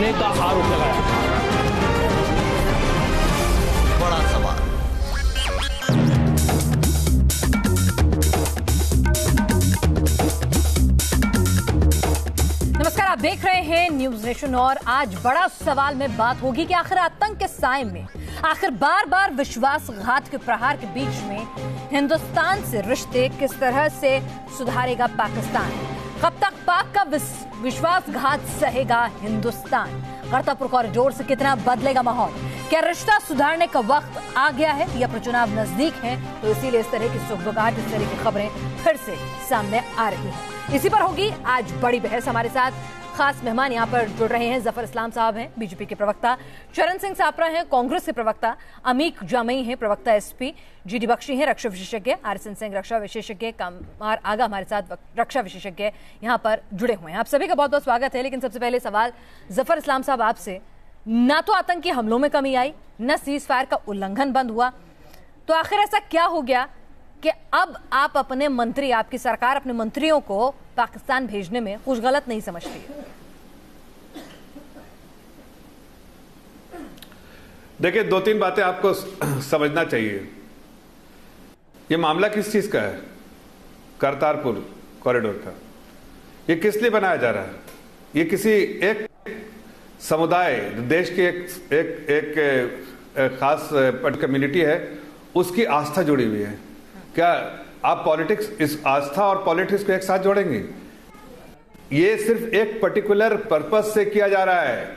करने का आरोप लगाया। बड़ा सवाल। नमस्कार, आप देख रहे हैं न्यूज नेशन और आज बड़ा सवाल में बात होगी कि आखिर आतंक के साए में, आखिर बार बार विश्वासघात के प्रहार के बीच में हिंदुस्तान से रिश्ते किस तरह से सुधारेगा पाकिस्तान? कब तक पाक का विश्वासघात सहेगा हिंदुस्तान? करतारपुर कॉरिडोर से कितना बदलेगा माहौल? क्या रिश्ता सुधारने का वक्त आ गया है या फिर चुनाव नजदीक है, तो इसीलिए इस तरह की सुगबुगाहट, इस तरह की खबरें फिर से सामने आ रही हैं। इसी पर होगी आज बड़ी बहस। हमारे साथ खास मेहमान यहाँ पर जुड़ रहे हैं। जफर इस्लाम साहब हैं, बीजेपी के प्रवक्ता, चरण सिंह सापरा हैं, कांग्रेस के प्रवक्ता, अमीक जामई हैं, प्रवक्ता एसपी, जीडी बख्शी हैं, रक्षा विशेषज्ञ, आरएसएन सिंह रक्षा विशेषज्ञ, कमार आगा हमारे साथ रक्षा विशेषज्ञ यहाँ पर जुड़े हुए हैं। आप सभी का बहुत बहुत स्वागत है। लेकिन सबसे पहले सवाल जफर इस्लाम साहब आपसे, ना तो आतंकी हमलों में कमी आई, न सीज फायर का उल्लंघन बंद हुआ, तो आखिर ऐसा क्या हो गया कि अब आप अपने मंत्री, आपकी सरकार अपने मंत्रियों को पाकिस्तान भेजने में कुछ गलत नहीं समझती है? देखिए, दो तीन बातें आपको समझना चाहिए। ये मामला किस चीज का है? करतारपुर कॉरिडोर का। ये किस लिए बनाया जा रहा है? ये किसी एक समुदाय, देश की एक खास कम्युनिटी है, उसकी आस्था जुड़ी हुई है। क्या आप पॉलिटिक्स, इस आस्था और पॉलिटिक्स को एक साथ जोड़ेंगे? ये सिर्फ एक पर्टिकुलर पर्पस से किया जा रहा है,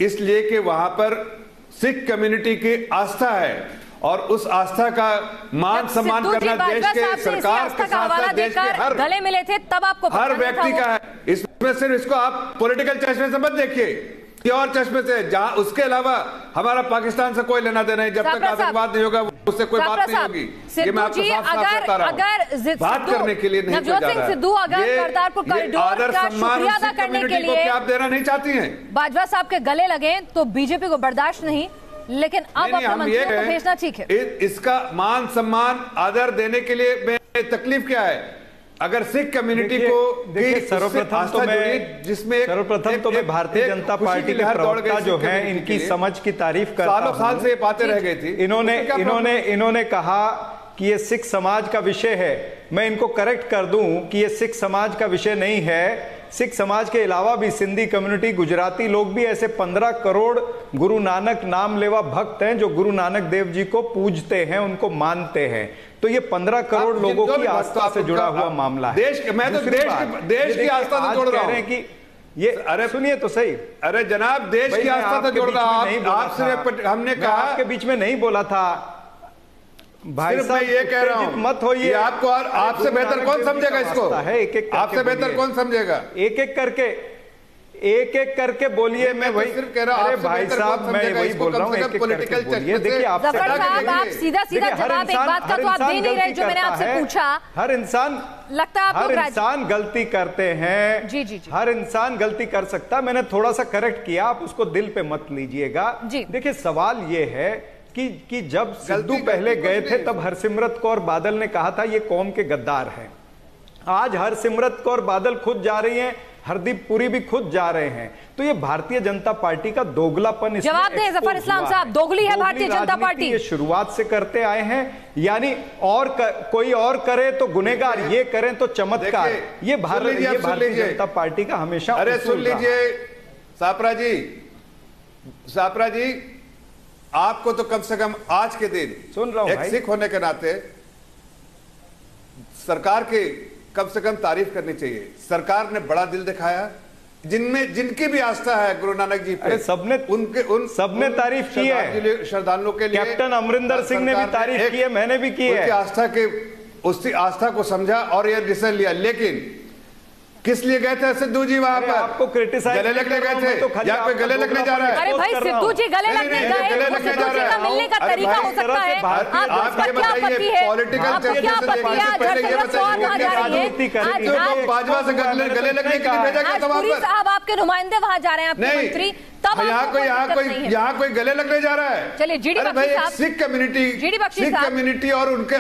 इसलिए कि वहां पर सिख कम्युनिटी की आस्था है और उस आस्था का मान सम्मान करना देश के सरकार के साथ देश के हर गले मिले थे तब आपको हर व्यक्ति का है। इसमें सिर्फ इसको आप पॉलिटिकल चश्मे से मत देखिए, और चश्मे से, जहां उसके अलावा हमारा पाकिस्तान से कोई लेना देना नहीं। जब तक आतंकवाद नहीं होगा उससे कोई बात नहीं होगी। ये मैं आपको साफ साफ बता रहा हूं। बात करने के लिए नहीं जा रहा है। सिद्धू अगर करतारपुर कॉरिडोर का शुक्रिया अदा करने के लिए क्या आप देना नहीं चाहती हैं? बाजवा साहब के गले लगे तो बीजेपी को बर्दाश्त नहीं, लेकिन अब अपने मंत्रियों को भेजना ठीक है। इसका मान सम्मान आदर देने के लिए तकलीफ क्या है? अगर सिख कम्युनिटी को सर्वप्रथम तो मैं भारतीय जनता पार्टी के प्रवक्ता जो हैं, इनकी समझ की तारीफ करता हूं। सालों साल से ये बातें रह गई थी। इन्होंने कहा कि ये सिख समाज का विषय है। मैं इनको करेक्ट कर दूं कि ये सिख समाज का विषय नहीं है। सिख समाज के अलावा भी सिंधी कम्युनिटी, गुजराती लोग भी, ऐसे 15 करोड़ गुरु नानक नाम लेवा भक्त हैं जो गुरु नानक देव जी को पूजते हैं, उनको मानते हैं। तो ये 15 करोड़ लोगों की आस्था से जुड़ा हुआ मामला है। मैं तो देश की आस्था से जोड़ रहा हूं कि ये, अरे सुनिए तो सही, अरे जनाब, देश की आस्था से जोड़ रहा हूं। आपसे हमने कहा, आपके बीच में नहीं बोला था भाई साहब, ये कह रहा हूं मत होइए। आपको और आपसे बेहतर कौन समझेगा इसको? आपसे बेहतर कौन समझेगा? एक एक करके बोलिए। मैं वही सिर्फ कह रहा हूं, अरे भाई साहब, मैं वही बोल रहा हूँ, एक एक करके बोलिए। देखिए, आप सीधा सीधा जवाब एक बात का तो आप दे नहीं रहे जो मैंने आपसे पूछा। हर इंसान, लगता है हर इंसान गलती करते हैं। जी। हर इंसान गलती कर सकता है। मैंने थोड़ा सा करेक्ट किया, आप उसको दिल पे मत लीजिएगा। देखिए, सवाल ये है कि जब सिद्धू पहले गए थे तब हरसिमरत कौर बादल ने कहा था ये कौम के गद्दार हैं। आज हरसिमरत कौर बादल खुद जा रही हैं, हरदीप पुरी भी खुद जा रहे हैं। तो ये भारतीय जनता पार्टी का दोगलापन, जवाब दें जफर इस्लाम साहब, दोगली है भारतीय जनता पार्टी। ये शुरुआत से करते आए हैं, यानी कोई और करे तो गुनेगार, ये करें तो चमत्कार। ये भारतीय जनता पार्टी का हमेशा। अरे सुन लीजिए सापरा जी, आपको तो कम से कम आज के दिन सुन रहा हूं एक सिख होने के नाते सरकार की कम से कम तारीफ करनी चाहिए। सरकार ने बड़ा दिल दिखाया, जिनकी भी आस्था है गुरु नानक जी पे, सबने तारीफ की है। श्रद्धालुओं के लिए कैप्टन अमरिंदर सिंह ने भी तारीफ की है, मैंने भी की है। उसकी आस्था को समझा और ये डिसीजन लिया। लेकिन किस लिए गए थे सिद्धू जी वहां पर? आपको क्रिटिसाइज गले लगने गए थे या कोई गले लगने जा रहा है? अरे भाई, सिद्धू जी गले लगने गए, सिद्धू जी का मिलने का तरीका हो सकता है। आप ये बताइए, पॉलिटिकल बाजवा से गले लगने के लिए भेजा गया था वहां पर? पुरी साहब आपके नुमाइंदे वहां जा रहे हैं, आपके मंत्री, तब यहाँ कोई गले लगने जा रहा है। चलिए जीडी बख्शी साहब, सिख कम्युनिटी और उनकी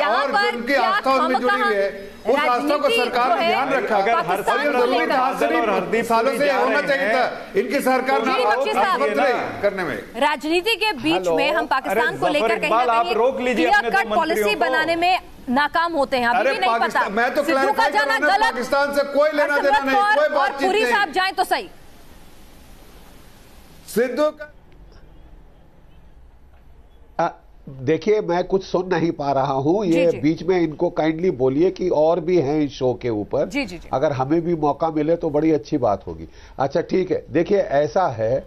आस्था उनमें जुड़ी हुई है, उस आस्था को सरकार ने ध्यान रखा। अगर हर सालों से होना चाहिए था इनकी सरकार करने में। राजनीति के बीच में हम पाकिस्तान को लेकर कहीं ना कहीं क्लियर कट पॉलिसी बनाने में नाकाम होते हैं। अभी भी नहीं पता। मैं तो सिद्धू का जाना गलत, पाकिस्तान से कोई लेना देना नहीं, कोई बातचीत नहीं। पुरी साहब जाएं तो सही। सिद्धू का देखिए, मैं कुछ सुन नहीं पा रहा हूं, ये बीच में इनको काइंडली बोलिए कि और भी हैं इस शो के ऊपर। अगर हमें भी मौका मिले तो बड़ी अच्छी बात होगी। अच्छा ठीक है, देखिए ऐसा है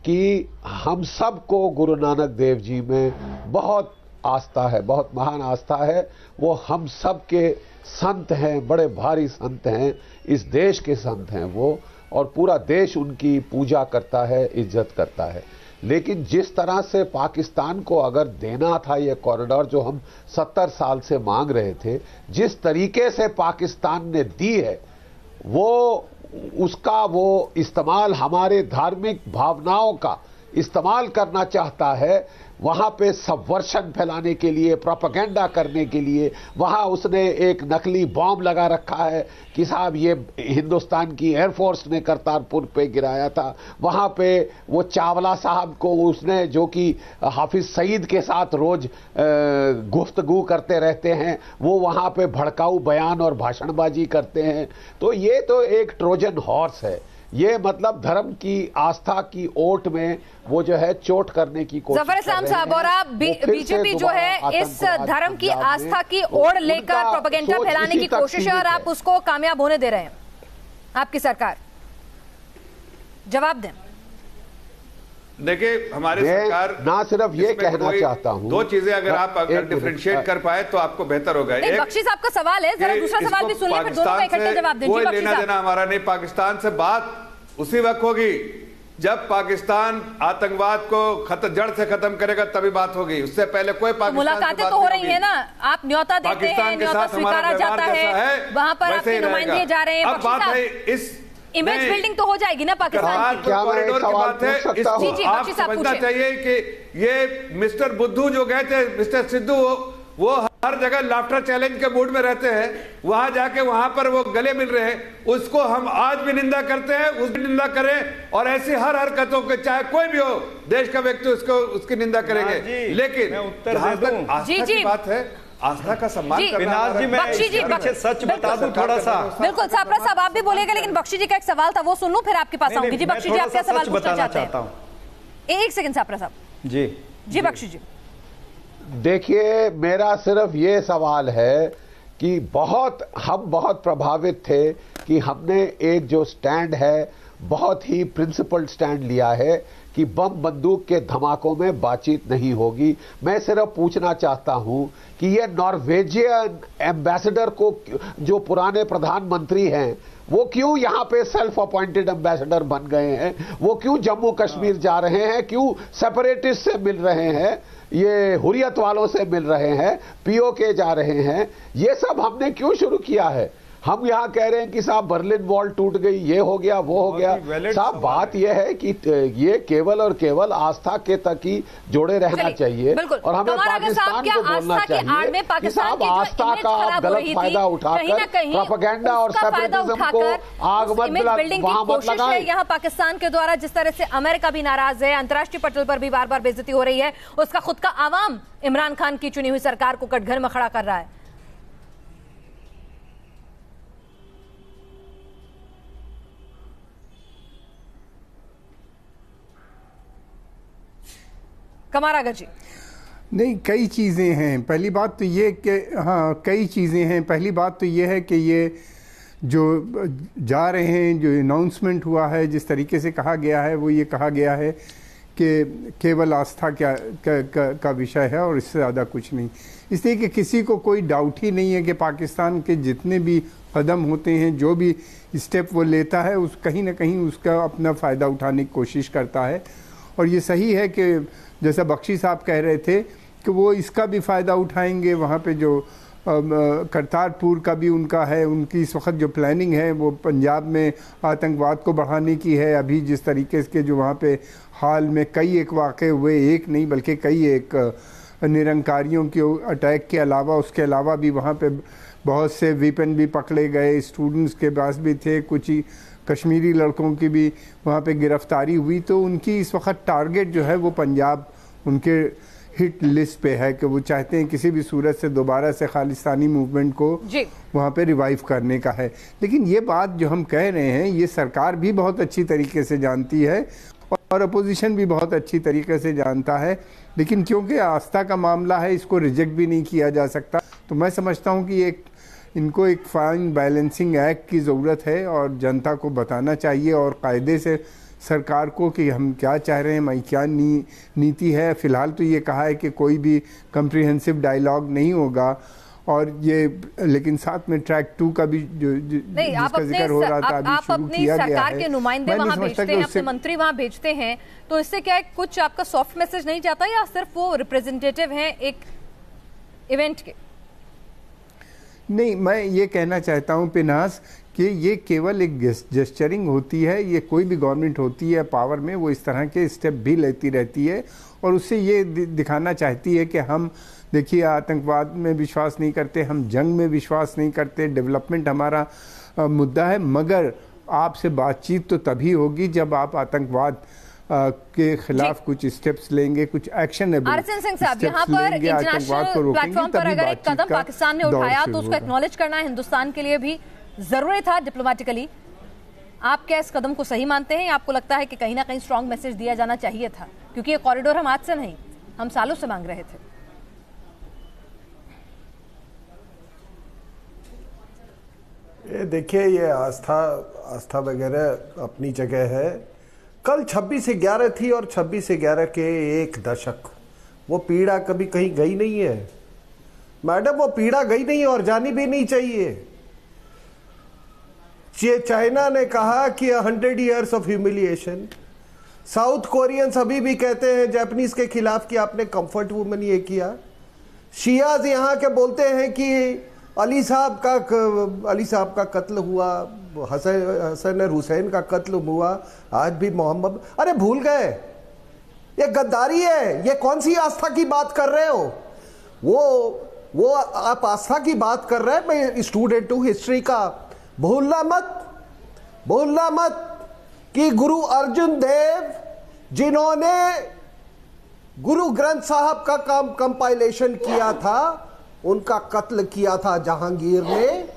कि हम सबको गुरु नानक देव जी में बहुत आस्था है, बहुत महान आस्था है। वो हम सब के संत हैं, बड़े भारी संत हैं, इस देश के संत हैं वो, और पूरा देश उनकी पूजा करता है, इज्जत करता है। लेकिन जिस तरह से पाकिस्तान को अगर देना था ये कॉरिडोर जो हम 70 साल से मांग रहे थे, जिस तरीके से पाकिस्तान ने दी है, वो उसका वो इस्तेमाल हमारे धार्मिक भावनाओं का इस्तेमाल करना चाहता है, वहां पे सबवर्शन फैलाने के लिए, प्रोपेगेंडा करने के लिए। वहां उसने एक नकली बॉम्ब लगा रखा है कि साहब ये हिंदुस्तान की एयरफोर्स ने करतारपुर पे गिराया था। वहां पे वो चावला साहब को उसने, जो कि हाफिज सईद के साथ रोज गुफ्तगू करते रहते हैं, वो वहां पे भड़काऊ बयान और भाषणबाजी करते हैं। तो ये तो एक ट्रोजन हॉर्स है। ये मतलब धर्म की आस्था की ओट में वो जो है चोट करने की कोशिश जफर इस्लाम साहब, और आप बीजेपी जो है इस धर्म की आस्था की ओर लेकर प्रोपेगेंडा फैलाने की कोशिश है और आप उसको कामयाब होने दे रहे हैं। आपकी सरकार जवाब दें। देखिए हमारी सरकार ना सिर्फ ये कहना चाहता हूं, दो चीजें अगर आप डिफरेंशिएट कर पाए तो आपको बेहतर होगा। एक बख्शी साहब का सवाल है, जरा दूसरा सवाल भी सुन लें, फिर दोनों का इकट्ठे जवाब दें। कोई लेना देना हमारा नहीं, पाकिस्तान से बात उसी वक्त होगी जब पाकिस्तान आतंकवाद को जड़ से खत्म करेगा, तभी बात होगी। उससे पहले कोई पाकिस्तान मुलाकातें तो हो रही है ना, आप न्योता देते हैं, न्योता स्वीकारा जाता है, वहां पर आपके नुमाइंदे जा रहे हैं। अब बात है इस इमेज बिल्डिंग तो हो जाएगी ना पाकिस्तान की। कॉरिडोर की बात है, इसको आप समझना चाहिए कि ये मिस्टर बुद्धू जो गए थे, मिस्टर सिद्धू, वो हर जगह लाफ्टर चैलेंज के मूड में रहते हैं। वहां जाके वहां पर वो गले मिल रहे हैं, उसको हम आज भी निंदा करते हैं, उसकी निंदा करें, और ऐसी हर हरकतों के चाहे कोई भी हो देश का व्यक्ति उसकी निंदा करेंगे। लेकिन जहां तक आस्था की बात है, आस्था का सम्मान करना। बख्शी जी सच बता दूं थोड़ा सा। बिल्कुल सापरा साहब आप भी बोलेगा, लेकिन बख्शी जी का एक सवाल था वो सुन लूं, फिर आपके पास आऊंगी। जी बख्शी जी, आप क्या सवाल पूछना चाहते हैं? एक सेकंड सापरा साहब। जी बख्शी जी। देखिए मेरा सिर्फ ये सवाल है कि हम बहुत प्रभावित थे कि हमने एक जो स्टैंड है, बहुत ही प्रिंसिपल्ड स्टैंड लिया है कि बम बंदूक के धमाकों में बातचीत नहीं होगी। मैं सिर्फ पूछना चाहता हूं कि ये नॉर्वेजियन एम्बेसडर को, जो पुराने प्रधानमंत्री हैं, वो क्यों यहाँ पे सेल्फ अपॉइंटेड एम्बेसडर बन गए हैं? वो क्यों जम्मू कश्मीर जा रहे हैं? क्यों सेपरेटिस्ट से मिल रहे हैं? ये हुर्रियत वालों से मिल रहे हैं, पीओके जा रहे हैं? ये सब हमने क्यों शुरू किया है? हम यहाँ कह रहे हैं कि साहब बर्लिन वॉल टूट गई, ये हो गया, वो हो गया। साहब बात ये है कि ये केवल और केवल आस्था के तक ही जोड़े रहना चाहिए, और हमें पाकिस्तान को बोलना चाहिए कि साहब आस्था का आप गलत फायदा उठाकर प्रोपेगेंडा और सेपरेटिज्म को आग मत लगाएं। यहाँ पाकिस्तान के द्वारा जिस तरह से अमेरिका भी नाराज है, अंतर्राष्ट्रीय पटल पर भी बार बार बेइज्जती हो रही है, उसका खुद का आवाम इमरान खान की चुनी हुई सरकार को कटघरे में खड़ा कर रहा है। कमारागर जी। नहीं, कई चीज़ें हैं। पहली बात तो ये कि हाँ, कई चीज़ें हैं। पहली बात तो ये है कि ये जो जा रहे हैं, जो अनाउंसमेंट हुआ है, जिस तरीके से कहा गया है, वो ये कहा गया है कि केवल आस्था का विषय है और इससे ज़्यादा कुछ नहीं। इसलिए कि किसी को कोई डाउट ही नहीं है कि पाकिस्तान के जितने भी कदम होते हैं, जो भी स्टेप वो लेता है, उस कहीं ना कहीं उसका अपना फ़ायदा उठाने की कोशिश करता है। और ये सही है कि जैसा बख्शी साहब कह रहे थे कि वो इसका भी फ़ायदा उठाएंगे, वहाँ पे जो करतारपुर का भी उनका है, उनकी इस वक्त जो प्लानिंग है वो पंजाब में आतंकवाद को बढ़ाने की है। अभी जिस तरीके के जो वहाँ पे हाल में कई एक वाक़े हुए, एक नहीं बल्कि कई एक निरंकारियों के अटैक के अलावा, उसके अलावा भी वहाँ पे बहुत से वेपन भी पकड़े गए, स्टूडेंट्स के पास भी थे, कुछ ही कश्मीरी लड़कों की भी वहाँ पे गिरफ्तारी हुई। तो उनकी इस वक्त टारगेट जो है वो पंजाब उनके हिट लिस्ट पे है कि वो चाहते हैं किसी भी सूरत से दोबारा से खालिस्तानी मूवमेंट को वहाँ पे रिवाइव करने का है। लेकिन ये बात जो हम कह रहे हैं ये सरकार भी बहुत अच्छी तरीके से जानती है और अपोजिशन भी बहुत अच्छी तरीके से जानता है, लेकिन क्योंकि आस्था का मामला है इसको रिजेक्ट भी नहीं किया जा सकता। तो मैं समझता हूँ कि इनको एक फाइन बैलेंसिंग एक्ट की ज़रूरत है और जनता को बताना चाहिए और कायदे से सरकार को कि हम क्या चाह रहे हैं, क्या नीति है। फ़िलहाल तो ये कहा है कि कोई भी कम्प्रिहेंसिव डायलॉग नहीं होगा और ये, लेकिन साथ में ट्रैक 2 का भी जो जिसका जिक्र हो रहा था अभी शुरू किया गया है। सरकार के नुमाइंदे वहाँ भेजते हैं, अपने मंत्री वहाँ भेजते हैं, तो इससे क्या है, कुछ आपका सॉफ्ट मैसेज नहीं जाता या सिर्फ वो रिप्रेजेंटेटिव हैं एक इवेंट के? नहीं, मैं ये कहना चाहता हूँ पिनास कि ये केवल एक जेस्चरिंग होती है। ये कोई भी गवर्नमेंट होती है पावर में, वो इस तरह के स्टेप भी लेती रहती है और उससे ये दिखाना चाहती है कि हम देखिए आतंकवाद में विश्वास नहीं करते, हम जंग में विश्वास नहीं करते, डेवलपमेंट हमारा मुद्दा है, मगर आपसे बातचीत तो तभी होगी जब आप आतंकवाद के खिलाफ कुछ स्टेप्स लेंगे, कुछ एक्शन सिंह साहब, यहाँ पर इंटरनेशनल प्लेटफॉर्म पर अगर एक कदम पाकिस्तान ने उठाया तो उसको एक्नॉलेज करना हिंदुस्तान के लिए भी जरूरी था डिप्लोमेटिकली। आप क्या इस कदम को सही मानते हैं या आपको लगता है कि कहीं ना कहीं स्ट्रॉन्ग मैसेज दिया जाना चाहिए था, क्योंकि ये कॉरिडोर हम आज से नहीं, हम सालों से मांग रहे थे? ये देखिए, ये आस्था वगैरह अपनी जगह है। कल 26/11 थी और 26/11 के एक दशक, वो पीड़ा कभी कहीं गई नहीं है मैडम, वो पीड़ा गई नहीं और जानी भी नहीं चाहिए। चाइना ने कहा कि 100 years of humiliation, south Koreans अभी भी कहते हैं जापानीज के खिलाफ कि आपने कंफर्ट वुमन ये किया। शियाज यहाँ के बोलते हैं कि अली साहब का कत्ल हुआ, हसन हुसैन का कत्ल हुआ, आज भी मोहम्मद, अरे भूल गए, ये गद्दारी है। ये कौन सी आस्था की बात कर रहे हो? वो आप आस्था की बात कर रहे हैं। मैं स्टूडेंट हूं हिस्ट्री का। भूलना मत कि गुरु अर्जुन देव जिन्होंने गुरु ग्रंथ साहब का कंपाइलेशन किया था, उनका कत्ल किया था जहांगीर ने,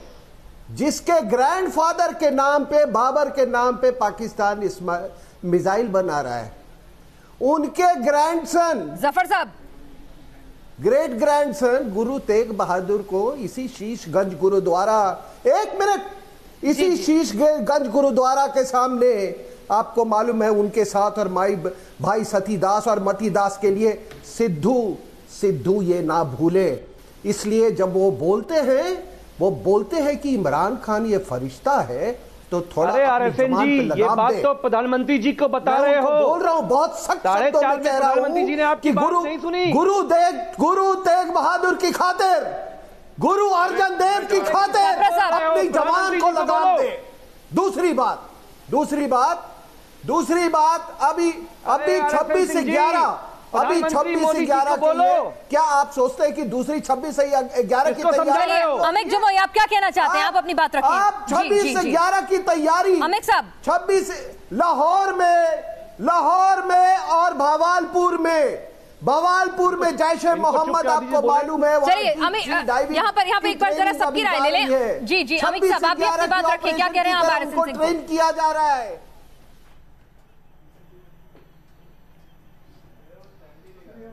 जिसके ग्रैंडफादर के नाम पे, बाबर के नाम पे पाकिस्तान मिसाइल बना रहा है। उनके ग्रैंडसन जफर साहब, ग्रेट ग्रैंडसन गुरु तेग बहादुर को इसी शीशगंज गुरुद्वारा, एक मिनट, इसी शीशगंज गुरुद्वारा के सामने, आपको मालूम है उनके साथ और भाई सतीदास और मतीदास के लिए सिद्धू ये ना भूले। इसलिए जब वो बोलते हैं कि इमरान खान ये फरिश्ता है, तो थोड़ा आरएसएन जी, ये बात तो प्रधानमंत्री जी को बता रहे हो। बोल रहा हूं, बहुत सख्त शब्दों में कह रहा हूं। प्रधानमंत्री जी ने आपकी बात नहीं सुनी। गुरु तेग बहादुर की खातिर, गुरु अर्जन देव की खातिर अपनी जवान को लगाम दे। दूसरी बात, अभी 26/11 अभी 26/11 क्या आप सोचते हैं कि दूसरी 26/11 की तैयारी? अमित जमोई, आप क्या कहना चाहते हैं? आप अपनी बात रखिए। आप 26/11 की तैयारी, अमित साहब, 26 लाहौर में और बवालपुर में जैश ए मोहम्मद, आपको मालूम है। चलिए यहाँ पर एक बार जरा सबकी राय ले लें। जी अमित साहब, आप भी अपनी बात रखिए, क्या कह रहे हैं आप? आरएसएन सिंह को ट्रेन किया जा रहा है।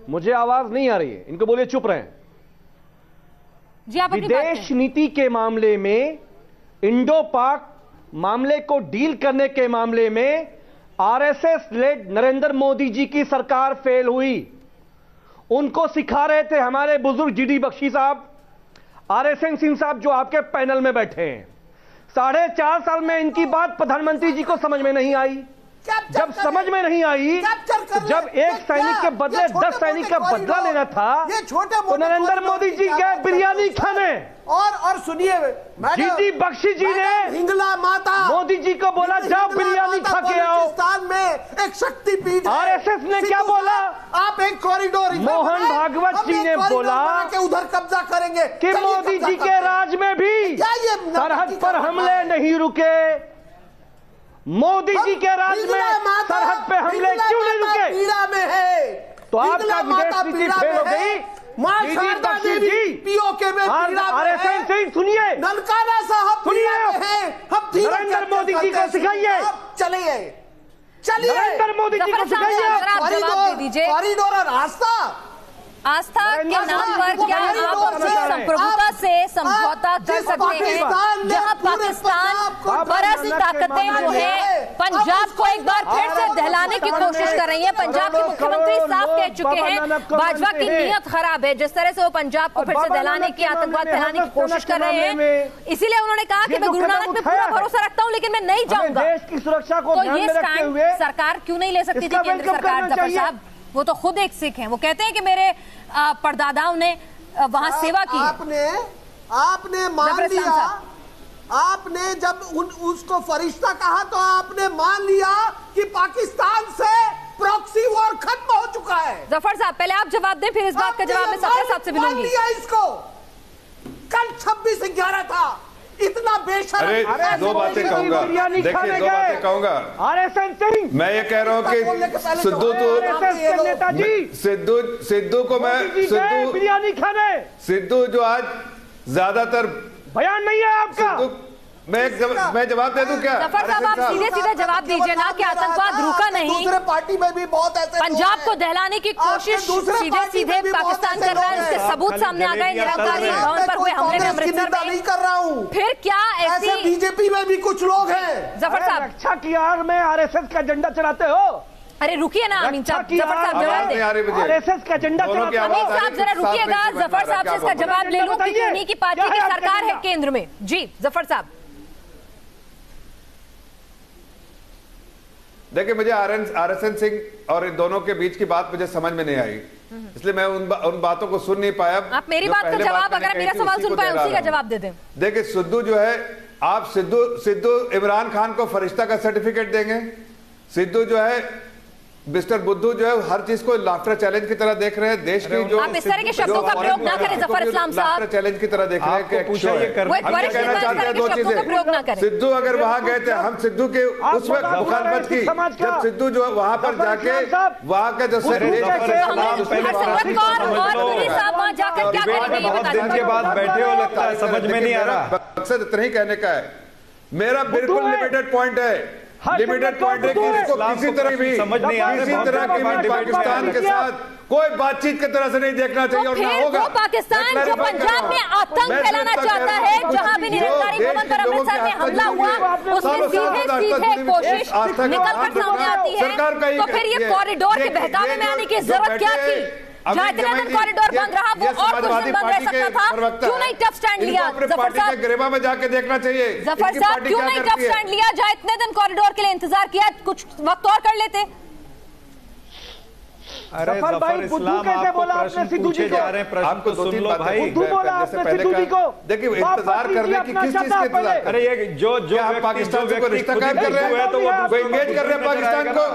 मुझे आवाज नहीं आ रही है, इनको बोलिए चुप रहें। जी आप विदेश नीति के मामले में, इंडो पाक मामले को डील करने के मामले में आरएसएस लेड नरेंद्र मोदी जी की सरकार फेल हुई। उनको सिखा रहे थे हमारे बुजुर्ग जीडी बख्शी साहब, आरएसएन सिंह साहब जो आपके पैनल में बैठे हैं। 4.5 साल में इनकी बात प्रधानमंत्री जी को समझ में नहीं आई। जब समझ में नहीं आई, जब एक सैनिक के बदले 10 सैनिक का बदला लेना था, तो नरेंद्र मोदी जी गए बिरयानी खाने। और सुनिए, जीजी बख्शी जी ने हिंगला माता मोदी जी को बोला जाओ बिरयानी खा के आओ। पाकिस्तान में एक शक्तिपीठ है। आरएसएस ने क्या बोला? आप एक कॉरिडोर, मोहन भागवत जी ने बोला कि उधर कब्जा करेंगे कि मोदी जी के राज में भी सरहद पर हमले नहीं रुके। मोदी जी के राज में सरहद पे हमले क्यों नहीं रुके? पीड़ा में है तो आपका विदेश नीति फेल हो गई। जीजी बख्शी जी पीओके में आरएसएस सिंह सुनिए, ननकाना साहब सुनिए, हम नरेंद्र मोदी जी को सिखाइए, चलिए नरेंद्र मोदी जी को सिखाइए कॉरिडोर और रास्ता आस्था के नाम पर क्या आप अपनी संप्रभुता से समझौता कर सकते हैं, जहां पाकिस्तान बरस ताकतें जो है पंजाब को एक बार फिर से दहलाने की कोशिश कर रही है। पंजाब के मुख्यमंत्री साफ कह चुके हैं भाजपा की नीयत खराब है, जिस तरह से वो पंजाब को फिर से दहलाने की, आतंकवाद फैलाने की कोशिश कर रहे हैं। इसीलिए उन्होंने कहा कि मैं गुरु नानक पे पूरा भरोसा रखता हूं, लेकिन मैं नहीं जाऊंगा। देश की सुरक्षा को तो ये स्टैंड सरकार क्यों नहीं ले सकती थी? केंद्र सरकार, जफर साहब वो तो खुद एक सिख हैं, वो कहते हैं कि मेरे परदादाओं ने वहां सेवा की। आपने मान लिया, आपने जब उसको फरिश्ता कहा तो आपने मान लिया कि पाकिस्तान से प्रॉक्सी वॉर खत्म हो चुका है। जफर साहब पहले आप जवाब दें, फिर इस बात का जवाब मैं सफर साहब से मिलूंगी। इसको कल 26/11 था, इतना बेशर्म। अरे दो बातें कहूंगा, देखिए दो बातें कहूंगा। आरएसएस सिंह, मैं ये कह रहा हूँ कि सिद्धू को मैं बिरयानी खाने, सिद्धू जो आज ज्यादातर बयान नहीं है आपका, मैं जवाब दे दूं क्या? जफर साहब आप सीधे सीधे जवाब दीजिए ना कि आतंकवाद रुका नहीं। दूसरे पार्टी में भी बहुत ऐसे पंजाब को दहलाने की कोशिश सीधे सीधे पाकिस्तान कर रहा है, इसके सबूत सामने आ गए। निरंकारी भवन पर हुए हमले में अमृतसर में नहीं कर रहा हूँ, फिर क्या ऐसे बीजेपी में भी कुछ लोग हैं। जफर साहब रक्षा की आड़ में आरएसएस का झंडा चढ़ाते हो। अरे रुकिए ना अमीन साहब, जफर साहब जवाब दें। आरएसएस का झंडा चढ़ाते हो। अमीन साहब जरा रुकिएगा, जफर साहब से इसका जवाब ले लूं कि उन्हीं की पार्टी की सरकार है केंद्र में। जी जफर साहब, देखिए मुझे आरएसएन सिंह और इन दोनों के बीच की बात मुझे समझ में नहीं आई, इसलिए मैं उन बातों को सुन नहीं पाया। आप मेरी बात का जवाब, अगर मेरा सवाल सुन पाए उसी का जवाब दे दें। देखिए सिद्धू जो है, आप सिद्धू इमरान खान को फरिश्ता का सर्टिफिकेट देंगे? सिद्धू जो है, मिस्टर बुद्धू जो है हर चीज को लाफ्टर चैलेंज की तरह देख रहे हैं। देश की जो आप इस तरह के शब्दों का प्रयोग ना करें जफर इस्लाम साहब, लाफ्टर चैलेंज की तरह देख रहे हैं। कहना चाहते हैं दो चीजें। सिद्धू अगर वहां गए थे, हम सिद्धू के उस वक्त मुखालफत की, जब सिद्धू जो वहां पर जाके वहां का जो दिन के बाद बैठे हो, लगता है समझ में नहीं आ रहा। मकसद इतना ही कहने का है, मेरा बिल्कुल लिमिटेड पॉइंट है, लिमिटेड पॉइंट है कि इसको किसी तरह की भी पाकिस्तान के साथ कोई बातचीत की तरह से नहीं देखना चाहिए और ना होगा। पाकिस्तान जो पंजाब में आतंक फैलाना चाहता है, जहां भी निरंकारी भवन पर अमृतसर में हमला हुआ, उसमें सीधे कोशिश निकल कर सामने आती है। तो फिर ये कॉरिडोर के बहकावे में आने की जरूरत क्या थी? जहां इतना दिन कॉरिडोर बंद रहा, वो और कुछ दिन बंद रह सकता था। क्यों नहीं टफ स्टैंड लिया? जफर साहब गिरेबा में जाके देखना चाहिए। जफर साहब क्यों नहीं टफ स्टैंड लिया? जहां इतने दिन कॉरिडोर के लिए इंतजार किया, कुछ वक्त और कर लेते। अरे जफर इस्लाम, आपको प्रश्न पूछे जा रहे हैं, प्रश्न तो सुन लो भाई। बुद्धू बोला आपने सिद्धू जी को, देखिए इंतजार करने की किस चीज का इंतजार? अरे ये जो पाकिस्तान को रिश्ता कायम कर रहे हैं, तो वो एंगेज कर रहे हैं पाकिस्तान को।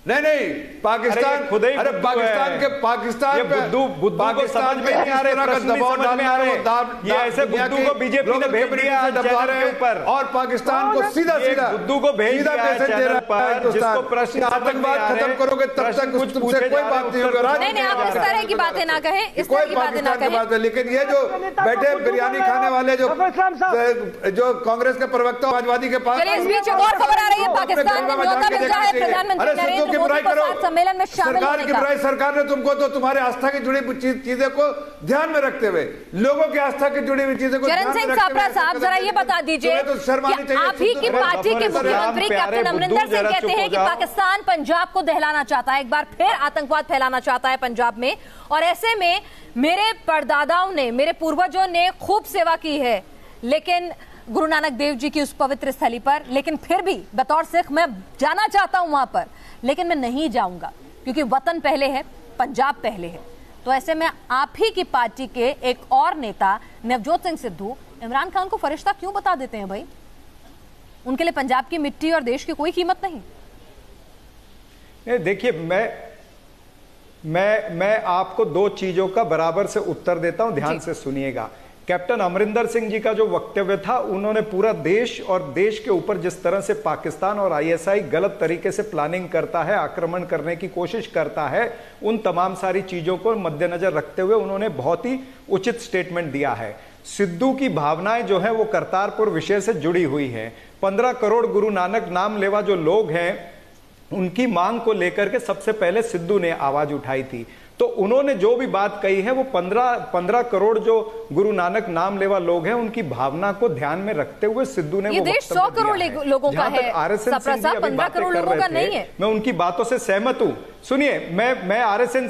नहीं पाकिस्तान, अरे पाकिस्तान के पाकिस्तान बुद्धू को समझ में नहीं आ रहे, दबाव डालने आ रहे हैं। ये ऐसे बुद्धू को बीजेपी ने भेज दिया दबा रहे हैं और पाकिस्तान को सीधा बुद्धू को भेज दिया मैसेज दे रहा है, जिसको प्रश्न आतंकवाद खत्म करोगे तब तक तुमसे कोई बात नहीं होगा। नहीं आप इस तरह की बातें ना कहें, इस तरह की बातें ना कहें। लेकिन ये जो बैठे बिरयानी खाने वाले जो कांग्रेस के प्रवक्ता समाजवादी के पास, इस बीच एक और खबर आ रही है, पाकिस्तान ने न्योता भेजा है प्रधानमंत्री नरेंद्र मोदी को सम्मेलन में शामिल सरकार की बुराई, सरकार ने तुमको तो तुम्हारे आस्था की जुड़ी चीजें को ध्यान में रखते हुए, लोगों की आस्था की जुड़ी हुई चीजें को चरण सिंह सापरा साहब जरा ये बता दीजिए कि आप ही की पार्टी के मुख्यमंत्री कैप्टन अमरिंदर सिंह कहते हैं कि पाकिस्तान पंजाब को दहलाना चाहता है, एक बार फिर आतंकवाद फैलाना चाहता है पंजाब में, और ऐसे में मेरे परदादाओं ने, मेरे पूर्वजों ने खूब सेवा की है, लेकिन गुरु नानक देव जी की उस पवित्र स्थली पर, लेकिन फिर भी बतौर सिख मैं जाना चाहता हूं वहां पर, लेकिन मैं नहीं जाऊंगा क्योंकि वतन पहले है, पंजाब पहले है। तो ऐसे में आप ही की पार्टी के एक और नेता नवजोत सिंह सिद्धू इमरान खान को फरिश्ता क्यों बता देते हैं भाई? उनके लिए पंजाब की मिट्टी और देश की कोई कीमत नहीं। देखिए, मैं आपको दो चीजों का बराबर से उत्तर देता हूं, ध्यान से सुनिएगा। कैप्टन अमरिंदर सिंह जी का जो वक्तव्य था, उन्होंने पूरा देश और देश के ऊपर जिस तरह से पाकिस्तान और आईएसआई गलत तरीके से प्लानिंग करता है, आक्रमण करने की कोशिश करता है, उन तमाम सारी चीजों को मद्देनजर रखते हुए उन्होंने बहुत ही उचित स्टेटमेंट दिया है। सिद्धू की भावनाएं जो है वो करतारपुर विषय से जुड़ी हुई है। 15 करोड़ गुरु नानक नाम लेवा जो लोग हैं, उनकी मांग को लेकर के सबसे पहले सिद्धू ने आवाज उठाई थी। तो उन्होंने जो भी बात कही है वो 15 करोड़ जो गुरु नानक नाम लेवा लोग हैं, उनकी भावना को ध्यान में रखते हुए सिद्धू ने ये देश 100 करोड़ लोगों का है, 15 करोड़ लोगों का नहीं है। मैं उनकी बातों से सहमत हूं। सुनिए, मैं आरएसएन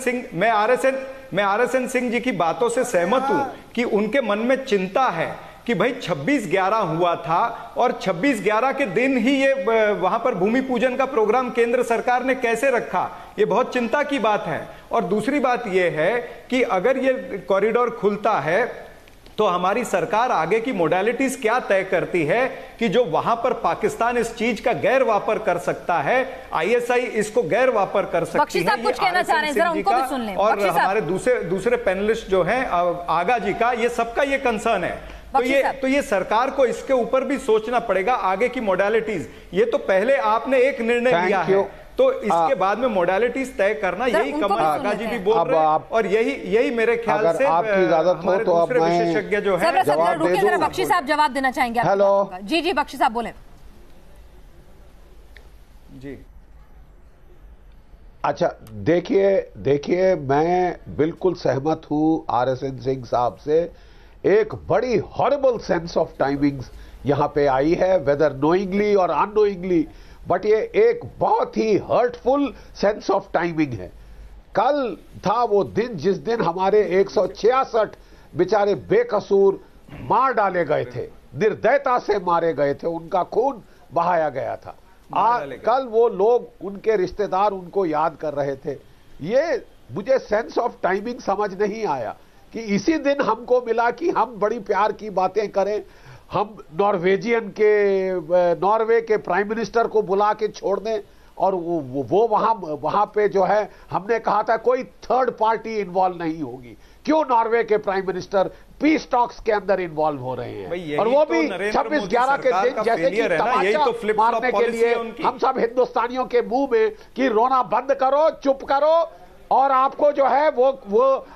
सिंह जी की बातों से सहमत हूं कि उनके मन में चिंता है कि भाई 26/11 हुआ था और 26/11 के दिन ही ये वहां पर भूमि पूजन का प्रोग्राम केंद्र सरकार ने कैसे रखा, ये बहुत चिंता की बात है। और दूसरी बात ये है कि अगर ये कॉरिडोर खुलता है तो हमारी सरकार आगे की मोडालिटीज क्या तय करती है कि जो वहां पर पाकिस्तान इस चीज का गैर वापर कर सकता है, आईएसआई इसको गैर वापर कर सकती है। कुछ कहना चाह रहे हैं, जरा उनको भी सुन लें। और हमारे दूसरे पैनलिस्ट जो हैं आगा जी का, ये सबका ये कंसर्न है। तो ये सरकार को इसके ऊपर भी सोचना पड़ेगा आगे की मोडालिटीज। ये तो पहले आपने एक निर्णय लिया है, तो इसके बाद में मोडालिटीज तय करना, यही कमल आगा जी भी बोल रहे हैं और यही मेरे ख्याल से आपकी इजाजत हो तो अब मैं विशेषज्ञ जो है जवाब दे दूं। बख्शी साहब जवाब देना चाहेंगे? हेलो जी बख्शी साहब बोले। जी अच्छा, देखिए मैं बिल्कुल सहमत हूं आरएसएन सिंह साहब से। एक बड़ी हॉरिबल सेंस ऑफ टाइमिंग्स यहां पे आई है, वेदर नोइंगली और अननोइंगली, बट ये एक बहुत ही हर्टफुल सेंस ऑफ टाइमिंग है। कल था वो दिन जिस दिन हमारे 166 बेचारे बेकसूर मार डाले गए थे, निर्दयता से मारे गए थे, उनका खून बहाया गया था। कल वो लोग, उनके रिश्तेदार उनको याद कर रहे थे। ये मुझे सेंस ऑफ टाइमिंग समझ नहीं आया कि इसी दिन हमको मिला कि हम बड़ी प्यार की बातें करें, हम नॉर्वे के प्राइम मिनिस्टर को बुला के छोड़ दें और वो वहां पे जो है हमने कहा था कोई थर्ड पार्टी इन्वॉल्व नहीं होगी। क्यों नॉर्वे के प्राइम मिनिस्टर पीस टॉक्स के अंदर इन्वॉल्व हो रहे हैं? और वो भी 26/11 के दिन जैसे कि तमाचा मारने के लिए हम सब हिंदुस्तानियों के मुंह में कि रोना बंद करो, चुप करो, और आपको जो है वो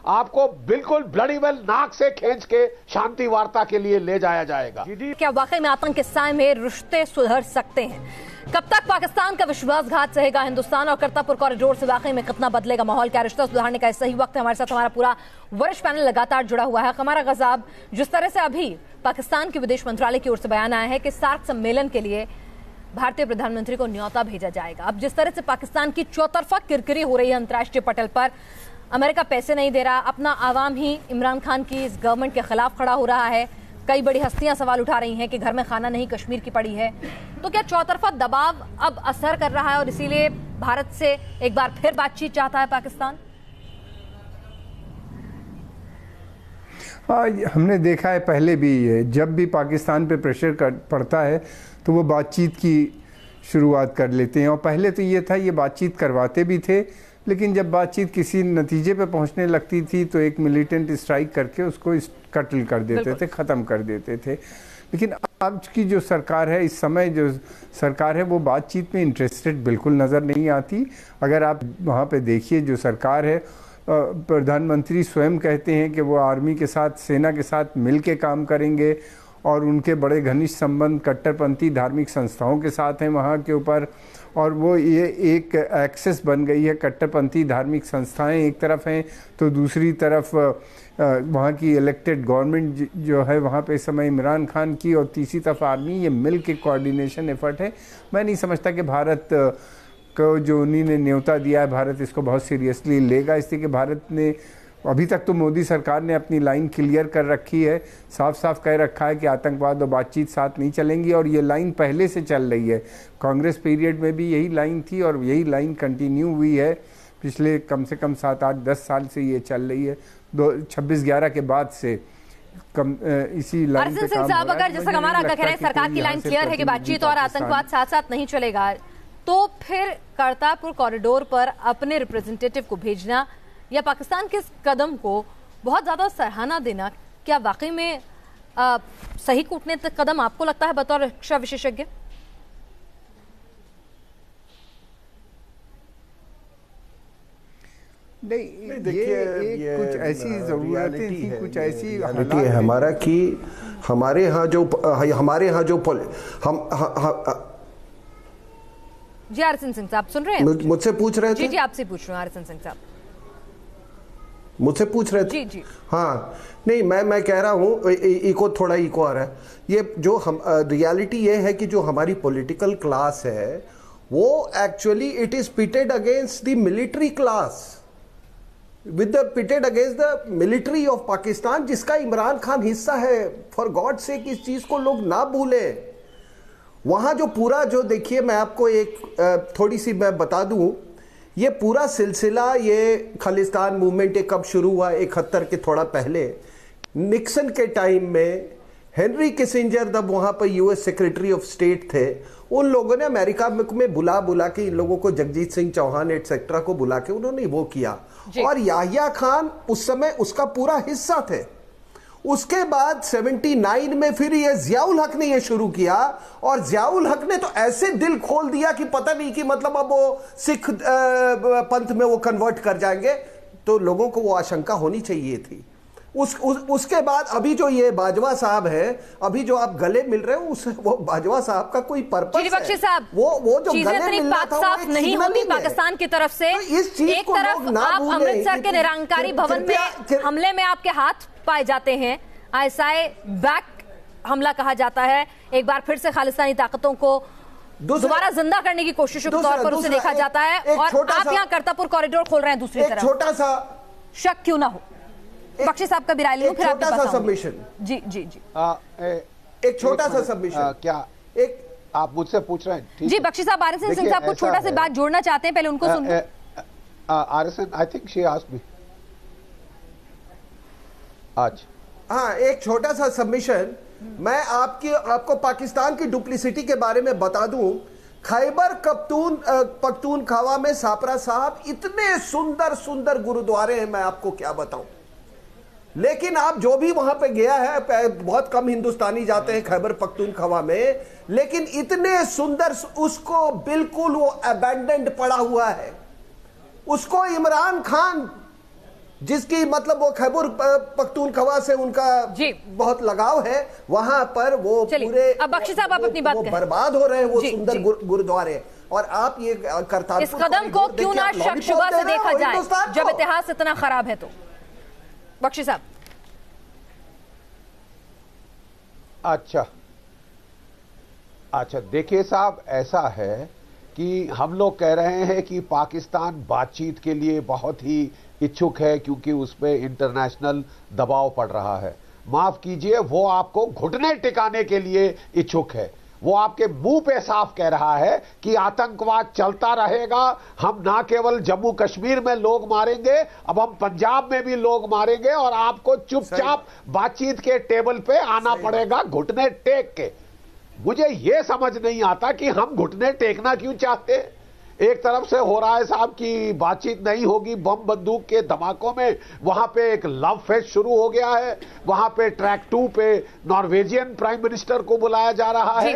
आपको बिल्कुल ब्लडी वेल नाक से खींच के शांति वार्ता के लिए ले जाया जाएगा। क्या वाकई में आतंक के साए में रिश्ते सुधर सकते हैं? कब तक पाकिस्तान का विश्वासघात सहेगा हिंदुस्तान, और करतारपुर कॉरिडोर से वाकई में कितना बदलेगा माहौल? क्या रिश्ता सुधारने का सही वक्त है? हमारे साथ हमारा पूरा वरिष्ठ पैनल लगातार जुड़ा हुआ है। कमारा गजाब, जिस तरह से अभी पाकिस्तान के विदेश मंत्रालय की ओर से बयान आया है कि सार्क सम्मेलन के लिए भारतीय प्रधानमंत्री को न्योता भेजा जाएगा, अब जिस तरह से पाकिस्तान की चौतरफा किरकिरी हो रही है अंतर्राष्ट्रीय पटल पर, अमेरिका पैसे नहीं दे रहा, अपना आवाम ही इमरान खान की इस गवर्नमेंट के खिलाफ खड़ा हो रहा है, कई बड़ी हस्तियां सवाल उठा रही हैं कि घर में खाना नहीं कश्मीर की पड़ी है, तो क्या चौतरफा दबाव अब असर कर रहा है और इसीलिए भारत से एक बार फिर बातचीत चाहता है पाकिस्तान? हमने देखा है पहले भी, जब भी पाकिस्तान पे प्रेशर पड़ता है तो वो बातचीत की शुरुआत कर लेते हैं। और पहले तो ये था, ये बातचीत करवाते भी थे, लेकिन जब बातचीत किसी नतीजे पे पहुंचने लगती थी तो एक मिलिटेंट स्ट्राइक करके उसको कत्ल कर देते थे, ख़त्म कर देते थे। लेकिन आज की जो सरकार है, इस समय जो सरकार है, वो बातचीत में इंटरेस्टेड बिल्कुल नज़र नहीं आती। अगर आप वहाँ पे देखिए, जो सरकार है, प्रधानमंत्री स्वयं कहते हैं कि वो आर्मी के साथ, सेना के साथ मिल के काम करेंगे, और उनके बड़े घनिष्ठ संबंध कट्टरपंथी धार्मिक संस्थाओं के साथ हैं वहाँ के ऊपर, और वो ये एक एक्सेस बन गई है। कट्टरपंथी धार्मिक संस्थाएं एक तरफ हैं तो दूसरी तरफ वहाँ की इलेक्टेड गवर्नमेंट जो है वहाँ पे इस समय इमरान खान की, और तीसरी तरफ आर्मी, ये मिल के कोऑर्डिनेशन एफर्ट है। मैं नहीं समझता कि भारत को जो उन्हीं ने न्योता दिया है, भारत इसको बहुत सीरियसली लेगा, इसलिए कि भारत ने अभी तक तो मोदी सरकार ने अपनी लाइन क्लियर कर रखी है, साफ साफ कह रखा है कि आतंकवाद और बातचीत साथ नहीं चलेंगी, और ये लाइन पहले से चल रही है। कांग्रेस पीरियड में भी यही लाइन थी और यही लाइन कंटिन्यू हुई है पिछले कम से कम 7, 8, 10 साल से ये चल रही है। 26/11 के बाद से इसी लाइन पे काम साहब, अगर जैसा हमारा कहना है सरकार की लाइन क्लियर है कि बातचीत और आतंकवाद साथ साथ नहीं चलेगा, तो फिर करतारपुर कॉरिडोर पर अपने रिप्रेजेंटेटिव को भेजना या पाकिस्तान के इस कदम को बहुत ज्यादा सराहना देना, क्या वाकई में सही कूटनीतिक कदम आपको लगता है बतौर रक्षा विशेषज्ञ? नहीं, देखिए कुछ ऐसी जरूरतें थी, कुछ ऐसी हालात है हमारा कि हमारे यहाँ जो जी आरएसएन सिंह साहब सुन रहे हैं? मुझसे पूछ रहे थे? जी आपसे पूछ रहा हूँ आरएसएन सिंह साहब, मुझसे पूछ रहे थे? जी जी हाँ, नहीं मैं कह रहा हूँ, इको थोड़ा इको आ रहा है। ये जो हम रियलिटी ये है कि जो हमारी पॉलिटिकल क्लास है वो actually it is pitted against the military class, with the pitted against the military of Pakistan, जिसका इमरान खान हिस्सा है। फॉर गॉड सेक इस चीज को लोग ना भूलें। वहां जो पूरा जो देखिए, मैं आपको एक थोड़ी सी मैं बता दूं, ये पूरा सिलसिला, ये खालिस्तान मूवमेंट ये कब शुरू हुआ? 71 के थोड़ा पहले निक्सन के टाइम में हेनरी किसिंजर जब वहां पर यूएस सेक्रेटरी ऑफ स्टेट थे, उन लोगों ने अमेरिका में बुला के इन लोगों को, जगजीत सिंह चौहान एटसेट्रा को बुला के उन्होंने वो किया, और याहिया खान उस समय उसका पूरा हिस्सा थे। उसके बाद 79 में फिर ये जियाउल हक ने ये शुरू किया, और जियाउल हक ने तो ऐसे दिल खोल दिया कि पता नहीं कि मतलब अब वो सिख पंथ में वो कन्वर्ट कर जाएंगे, तो लोगों को वो आशंका होनी चाहिए थी। उसके बाद अभी जो ये बाजवा साहब है, अभी जो आप गले मिल रहे हो, वो बाजवा साहब का कोई पर्पस है? साहब, वो जो गले मिलना था साफ नहीं होती पाकिस्तान की तरफ से। तो इस चीज एक को तरफ आप अमृतसर के निरंकारी भवन में हमले में आपके हाथ पाए जाते हैं, आईएसआई बैक हमला कहा जाता है, एक बार फिर से खालिस्तानी ताकतों को दोबारा जिंदा करने की कोशिश के तौर पर उसे देखा जाता है, और आप यहाँ करतारपुर कॉरिडोर खोल रहे हैं दूसरी तरफ। छोटा सा शक क्यों ना हो, बख्शी साहब का भी राय लूं, फिर आपके छोटा सा सबमिशन। जी जी जी एक छोटा सा सबमिशन। क्या एक आप मुझसे पूछ रहे हैं? जी बख्शी साहब, आरएसएन सिंह साहब को छोटा सी बात जोड़ना चाहते हैं, पहले उनको सुन। आरएसएन, I think she asked me आज। हाँ, एक छोटा सा सबमिशन। मैं आपको पाकिस्तान की डुप्लिसिटी के बारे में बता दूं। खैबर पख्तूनख्वा में सापरा साहब इतने सुंदर सुंदर गुरुद्वारे हैं, मैं आपको क्या बताऊं। लेकिन आप जो भी वहां पे गया है, बहुत कम हिंदुस्तानी जाते हैं खैबर पख्तूनख्वा में, लेकिन इतने सुंदर, उसको बिल्कुल वो अबैंडन्ड पड़ा हुआ है। उसको इमरान खान, जिसकी मतलब वो खैबर पख्तूनख्वा से उनका बहुत लगाव है, वहां पर वो पूरे अब बख्शी साहब आप अपनी बात करें। बर्बाद हो रहे हैं वो सुंदर गुरुद्वारे। और आप ये करतारपुर इस कदम को क्यों ना शक शुबा से देखा जाए जब इतिहास इतना खराब है? तो बख्शी साहब। अच्छा देखिए साहब, ऐसा है कि हम लोग कह रहे हैं कि पाकिस्तान बातचीत के लिए बहुत ही इच्छुक है क्योंकि उस पर इंटरनेशनल दबाव पड़ रहा है। माफ कीजिए, वो आपको घुटने टिकाने के लिए इच्छुक है। वो आपके मुंह पे साफ कह रहा है कि आतंकवाद चलता रहेगा, हम ना केवल जम्मू कश्मीर में लोग मारेंगे, अब हम पंजाब में भी लोग मारेंगे, और आपको चुपचाप बातचीत के टेबल पे आना पड़ेगा घुटने टेक के। मुझे यह समझ नहीं आता कि हम घुटने टेकना क्यों चाहते हैं। एक तरफ से हो रहा है साहब कि बातचीत नहीं होगी, बम बंदूक के धमाकों में वहां पे एक लव फेस्ट शुरू हो गया है, वहां पे ट्रैक 2 पे नॉर्वेजियन प्राइम मिनिस्टर को बुलाया जा रहा है।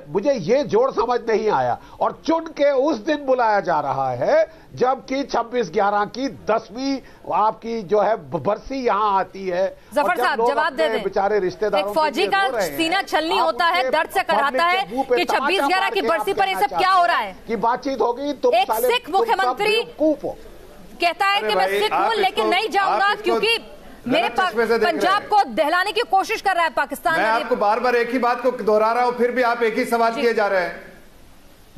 मुझे ये जोड़ समझ नहीं आया, और चुन के उस दिन बुलाया जा रहा है जबकि 26/11 की 10वीं आपकी जो है बरसी यहां आती है। जफर साहब जवाब दे दें, बेचारे रिश्तेदारों, एक फौजी का सीना छलनी होता है, दर्द से कराता है कि 26/11 की बरसी पर ये सब क्या हो रहा है कि बातचीत होगी। तुम एक सिख मुख्यमंत्री कहता है कि मैं सिख हूं लेकिन नहीं जाऊंगा क्योंकि मेरे पंजाब को दहलाने की कोशिश कर रहा है पाकिस्तान। मैं आपको बार बार एक ही बात को दोहरा रहा हूं, फिर भी आप एक ही सवाल किए जा रहे हैं।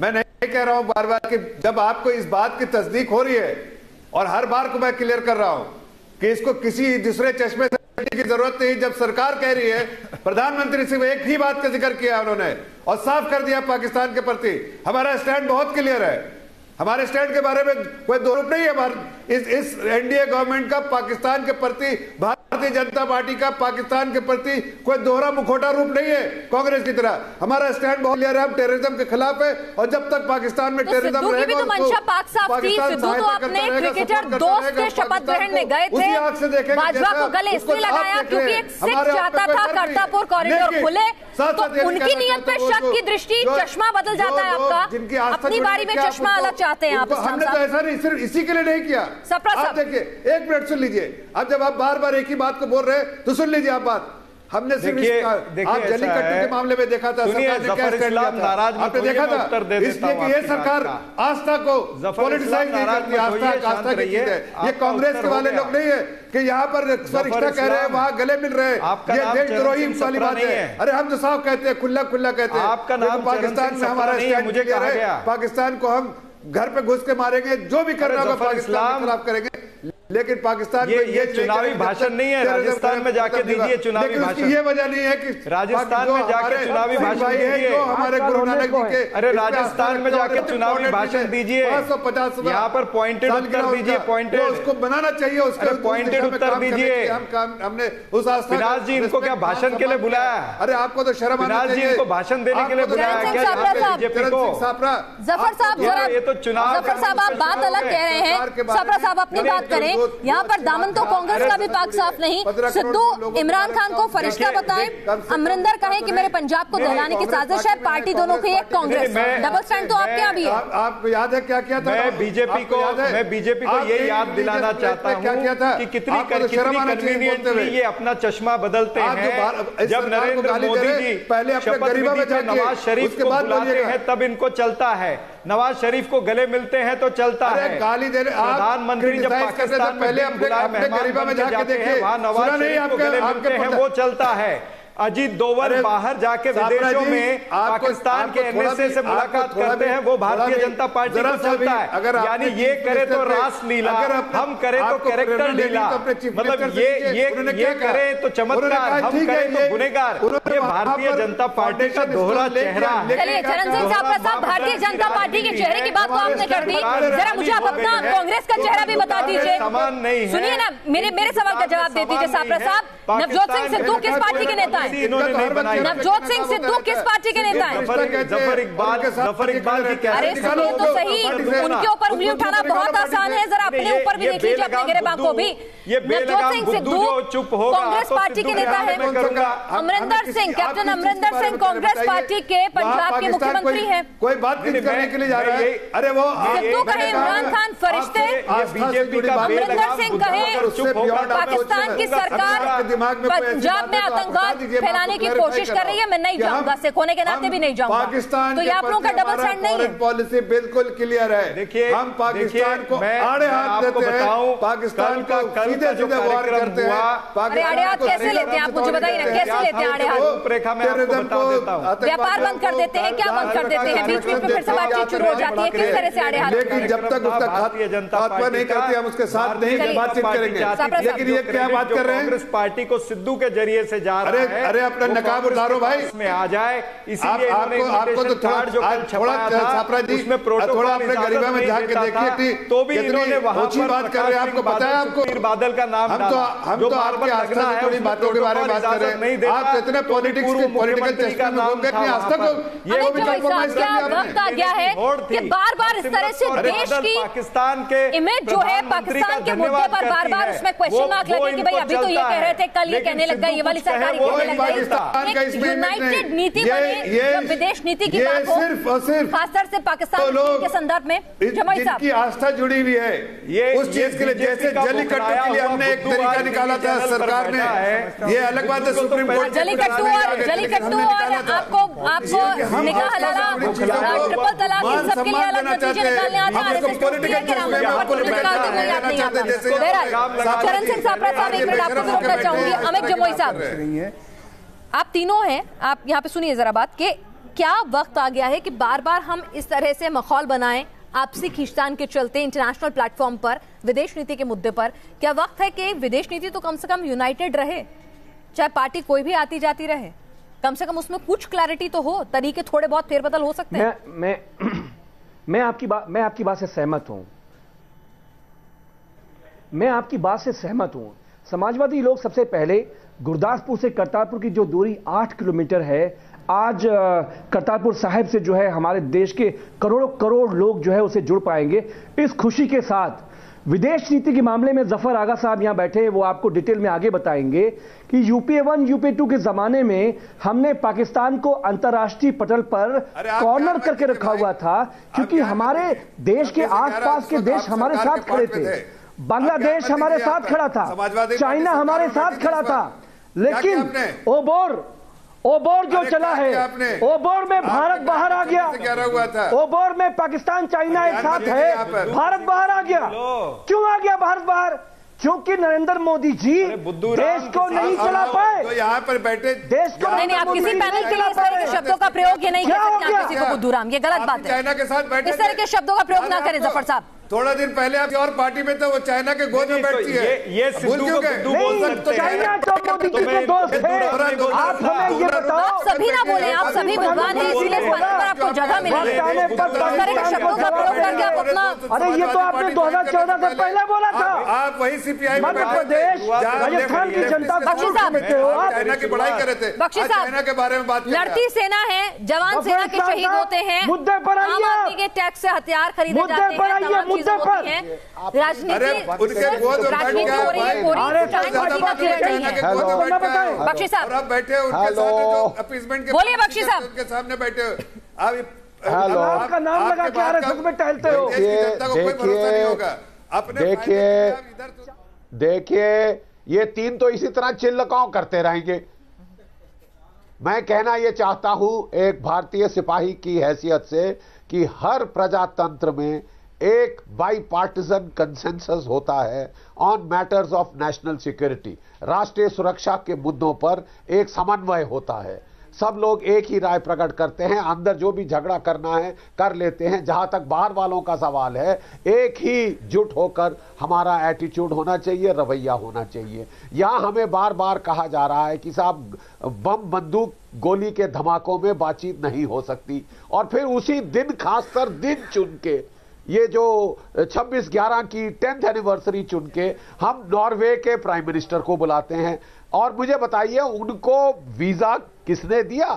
मैं नहीं कह रहा हूं बार बार कि जब आपको इस बात की तस्दीक हो रही है, और हर बार को मैं क्लियर कर रहा हूं कि इसको किसी दूसरे चश्मे से की जरूरत नहीं। जब सरकार कह रही है, प्रधानमंत्री सिर्फ एक ही बात का जिक्र किया उन्होंने और साफ कर दिया पाकिस्तान के प्रति हमारा स्टैंड बहुत क्लियर है। हमारे स्टैंड के बारे में कोई दो रूप नहीं है। इस एनडीए गवर्नमेंट का पाकिस्तान के प्रति, भारतीय जनता पार्टी का पाकिस्तान के प्रति कोई दोहरा मुखौटा रूप नहीं है कांग्रेस की तरह। हमारा स्टैंड बहुत क्लियर है, हम टेररिज्म के खिलाफ है और जब तक पाकिस्तान में टेररिज्म रहेगा तो मंशा पाक साफ थी। सिद्धू तो अपने क्रिकेटर दोस्त के शपथ ग्रहण में गए थे, बाजवा को गले इसलिए लगाया क्योंकि एक सिख चाहता था करतारपुर कॉरिडोर खुले, तो उनकी नियत पे शक की दृष्टि चश्मा बदल जाता है आपका। अपनी बारी में चश्मा अलग चाहते हैं आप। हमने तो ऐसा नहीं, सिर्फ इसी के लिए नहीं किया। आप देखिए, एक मिनट सुन लीजिए। अब जब आप बार बार एक ही बात को बोल रहे हैं तो सुन लीजिए आप बात। हमने सिर्फ आप जल्लीकट्टू के मामले में देखा था, सरकार ने कैसे कर लिया था, आपने देखा था। इसलिए कि ये सरकार आस्था को पॉलिटिसाइज नहीं करती। आस्था की चीज है ये। कांग्रेस के वाले लोग नहीं है कि यहाँ पर स्वरिष्ठा कह रहे हैं, वहाँ गले मिल रहे हैं। ये देशद्रोही वाली बात है। अरे हम तो साफ कहते हैं, खुला खुला कहते हैं आपका नाम पाकिस्तान में हमारा स्टैंड क्लियर है। पाकिस्तान को हम घर पे घुस के मारेंगे, जो भी करना होगा पाकिस्तान के खिलाफ करेंगे। लेकिन पाकिस्तान ये चुनावी भाषण नहीं है। राजस्थान में जाके दीजिए चुनावी भाषण। ये वजह नहीं है कि राजस्थान में जाके चुनावी भाषण दीजिए। हमारे गुरु नानक जी के, अरे राजस्थान में जाके चुनावी भाषण दीजिए। 550 यहाँ पर पॉइंटेड उत्तर दीजिए। पॉइंटेड उसको बनाना चाहिए, उसके पॉइंटेड उत्तर दीजिए। हमने उस आस्था। विनाश जी इनको क्या भाषण के लिए बुलाया? अरे आपको तो शर्म आना चाहिए। विनाश जी इनको भाषण देने के लिए बुलाया क्या बीजेपी को? जफर साहब, ये तो चुनाव, जफर साहब आप बात अलग कह रहे हैं, सफर साहब अपनी बात करें। यहाँ पर दामन तो कांग्रेस का भी पाक साफ नहीं। सिद्धू इमरान खान को फरिश्ता बताएं, अमरिंदर कहे कि मेरे पंजाब को दहलाने की साजिश है, पार्टी दोनों की एक कांग्रेस। डबल स्टैंड तो आपके यहाँ भी है। आपको याद है क्या किया था? मैं बीजेपी को ये याद दिलाना चाहता हूँ कि कितनी कन्वीनियंटली ये अपना चश्मा बदलते हैं। जब नरेंद्र मोदी जी पहले शपथ विधि पे नवाज शरीफ को बुलाते हैं तब इनको चलता है, नवाज शरीफ को गले मिलते हैं तो चलता है। गाली दे रहे प्रधानमंत्री जब पाकिस्तान में गरीबा में जाके देखिए, वहां नवाज शरीफ को गले मिलते हैं, वो चलता है। अजीत दोवल बाहर जाके विदेशों में पाकिस्तान के एनएसए से मुलाकात करते हैं, वो भारतीय जनता पार्टी को चलता है। यानी ये करे तो रास लीला, हम करे तो कैरेक्टर लीला। मतलब ये करे तो चमत्कार, हम करे तो गुनेगार। ये भारतीय जनता पार्टी का दोहरा चेहरा है। चलिए चरण सिंह साहब, भारतीय जनता पार्टी के चेहरे की बात तो आपने कर दी, जरा मुझे आप अपना कांग्रेस का चेहरा भी बता दीजिए। समान नहीं, सुनिए ना, मेरे सवाल का जवाब दे दीजिए सापरा साहब। नवजोत सिंह सिद्धू किस पार्टी के नेता हैं? नवजोत सिंह सिद्धू किस पार्टी के नेता हैं? जफर इकबाल की। अरे सुनिए तो सही, उनके ऊपर उंगली उठाना बहुत आसान है, जरा अपने ऊपर भी देख लीजिए, अपने गिरेबान को भी। नवजोत सिंह सिद्धू कांग्रेस पार्टी के नेता है। अमरिंदर सिंह, कैप्टन अमरिंदर सिंह कांग्रेस पार्टी के पंजाब के मुख्यमंत्री हैं। कोई बात करने के लिए जा रहा है। अरे वो सिद्धू कहे इमरान खान फरिश्ते, अमरिंदर सिंह कहे पाकिस्तान की सरकार पंजाब में आतंकवाद फैलाने की कोशिश कर रही है। मैं नहीं जाऊंगा, सिख होने के नाते भी नहीं जाऊंगा। पाकिस्तान तो ये आप लोगों का डबल स्टैंड नहीं है। पॉलिसी बिल्कुल क्लियर है। देखिए, हम पाकिस्तान को आड़े हाथ देते हैं, पाकिस्तान का सीधे सीधे वार करते हैं। अरे आड़े हाथ कैसे लेते हैं आप मुझे बताइए ना, कैसे लेते हैं आड़े हाथ? व्यापार बंद कर देते हैं, क्या बंद कर देते हैं? बीच में फिर से बातचीत शुरू हो जाती है, किस तरह से आड़े हाथ? लेकिन जब तक उसका खात्मा नहीं करते हम उसके साथ नहीं बातचीत करेंगे। लेकिन ये क्या बात कर रहे हैं? कांग्रेस पार्टी को सिद्धू के जरिए से जा रहा है। अरे अपना नकाब उतारो भाई, इसमें आ जाए। इसीलिए आपको तो थोड़ा छापरा जी उसमें थोड़ा अपने गरीबा में जाके देखिए तो भी इन्होंने वहां पर बात कर रहे हैं। आपको पता है, आपको बादल का नाम हम तो आपके आस्था से जुड़ी बातों के बारे में बात कर रहे हैं। आप इतने पॉलिटिकल चेष्टा में होंगे कि आस्था को ये वक्त आ गया है कि बार-बार इस तरह से देश की पाकिस्तान के इमेज जो है, पाकिस्तान के मुद्दे पर बार-बार उसमें क्वेश्चन मार्क लगे कि भाई अभी तो ये कह रहे थे, कल ये कहने लग गए, ये वाली सरकार कहने लग गई। यूनाइटेड नीति बने जब विदेश नीति की बात हो, सिर्फ और सिर्फ खासतौर से पाकिस्तान के संदर्भ में। जिनकी आस्था जुड़ी हुई है ये उस चीज के लिए, जैसे जल्लीकट्टू के लिए हमने एक तरीका निकाला था सरकार ने, ये अलग बात है सुप्रीम कोर्ट जल्लीकट्टू और आपको निकाह हलाला, ट्रिपल तलाक, इन सब के लिए अलग नतीजे निकालने आते हैं। चरण सिंह सापरा साहब, एक मिनट आपको रोकना चाहूंगी। अमित जमोई साहब, आप तीनों हैं, आप यहाँ पे सुनिए जरा बात कि क्या वक्त आ गया है कि बार बार हम इस तरह से माहौल बनाएं, आपसी खींचतान के चलते इंटरनेशनल प्लेटफॉर्म पर विदेश नीति के मुद्दे पर क्या वक्त है कि विदेश नीति तो कम से कम यूनाइटेड रहे, चाहे पार्टी कोई भी आती जाती रहे, कम से कम उसमें कुछ क्लैरिटी तो हो, तरीके थोड़े बहुत फेरबदल हो सकते हैं। मैं आपकी बात से सहमत हूं। मैं आपकी बात से सहमत हूं। समाजवादी लोग सबसे पहले गुरदासपुर से करतारपुर की जो दूरी 8 किलोमीटर है, आज करतारपुर साहिब से जो है हमारे देश के करोड़ों करोड़ लोग जो है उसे जुड़ पाएंगे। इस खुशी के साथ विदेश नीति के मामले में जफर आगा साहब यहां बैठे हैं, वो आपको डिटेल में आगे बताएंगे कि यूपीए 1 यूपीए 2 के जमाने में हमने पाकिस्तान को अंतर्राष्ट्रीय पटल पर कॉर्नर करके रखा हुआ था, क्योंकि हमारे देश के आसपास के देश हमारे साथ खड़े थे। बांग्लादेश हमारे साथ खड़ा था, चाइना हमारे साथ खड़ा था, लेकिन ओबोर जो चला है, ओबोर में भारत बाहर आ गया। ओबोर में पाकिस्तान चाइना एक साथ है, भारत बाहर आ गया। क्यों आ गया भारत बाहर? क्योंकि नरेंद्र मोदी जी देश को नहीं चला पाए। तो यहाँ पर बैठे देश को नहीं, आप किसी पैनल के लिए इस तरह के शब्दों का प्रयोग ये नहीं कर सकते आप किसी को बुद्धूराम, ये गलत बात है। चाइना के साथ बैठे इस तरह के शब्दों का प्रयोग ना करें जफर साहब। थोड़ा दिन पहले आप और पार्टी में तो वो चाइना के गोद में बैठती है। ये सिद्धू को बुद्धू बोल सकते हैं। चाइना तो मोदी जी के दोस्त हैं। आप हमें ये बताओ। आप सभी ना बोले, आप सभी विद्वान हैं, इसीलिए इस पैनल पर आपको जगह मिली है। इस तरह के शब्दों का प्रयोग करके आप अपना, अरे ये तो आपने 2014 से पहले बोला था। आप वही सीपीआई मध्य प्रदेश राजस्थान की जनता बख्शी साहब चाइना की बड़ाई कर रहे थे। बख्शी साहब चाइना के बारे में बात, लड़ती सेना है, जवान सेना के शहीद होते हैं, मुद्दे पर आम आदमी के टैक्स से हथियार खरीदे जाते हैं, तमाम चीजें होती हैं। राजनीति हो रही है, बख्शी साहब आप बैठे उनके सामने जो अपीसमेंट के, बोलिए बख्शी साहब, उनके सामने बैठे आप हेलो, आपका नाम लगा के आरएसएस में टहलते हो। देखिए ये तीन तो इसी तरह चिल्लकाओं करते रहेंगे। मैं कहना यह चाहता हूं एक भारतीय सिपाही की हैसियत से कि हर प्रजातंत्र में एक बाई पार्टिजन कंसेंसस होता है on matters of national security. राष्ट्रीय सुरक्षा के मुद्दों पर एक समन्वय होता है, सब लोग एक ही राय प्रकट करते हैं, अंदर जो भी झगड़ा करना है कर लेते हैं। जहां तक बाहर वालों का सवाल है, एक ही जुट होकर हमारा एटीट्यूड होना चाहिए, रवैया होना चाहिए। यहां हमें बार बार कहा जा रहा है कि साहब बम बंदूक गोली के धमाकों में बातचीत नहीं हो सकती, और फिर उसी दिन खासकर दिन चुन के ये जो 26/11 की 10th एनिवर्सरी चुन के हम नॉर्वे के प्राइम मिनिस्टर को बुलाते हैं। और मुझे बताइए उनको वीजा किसने दिया?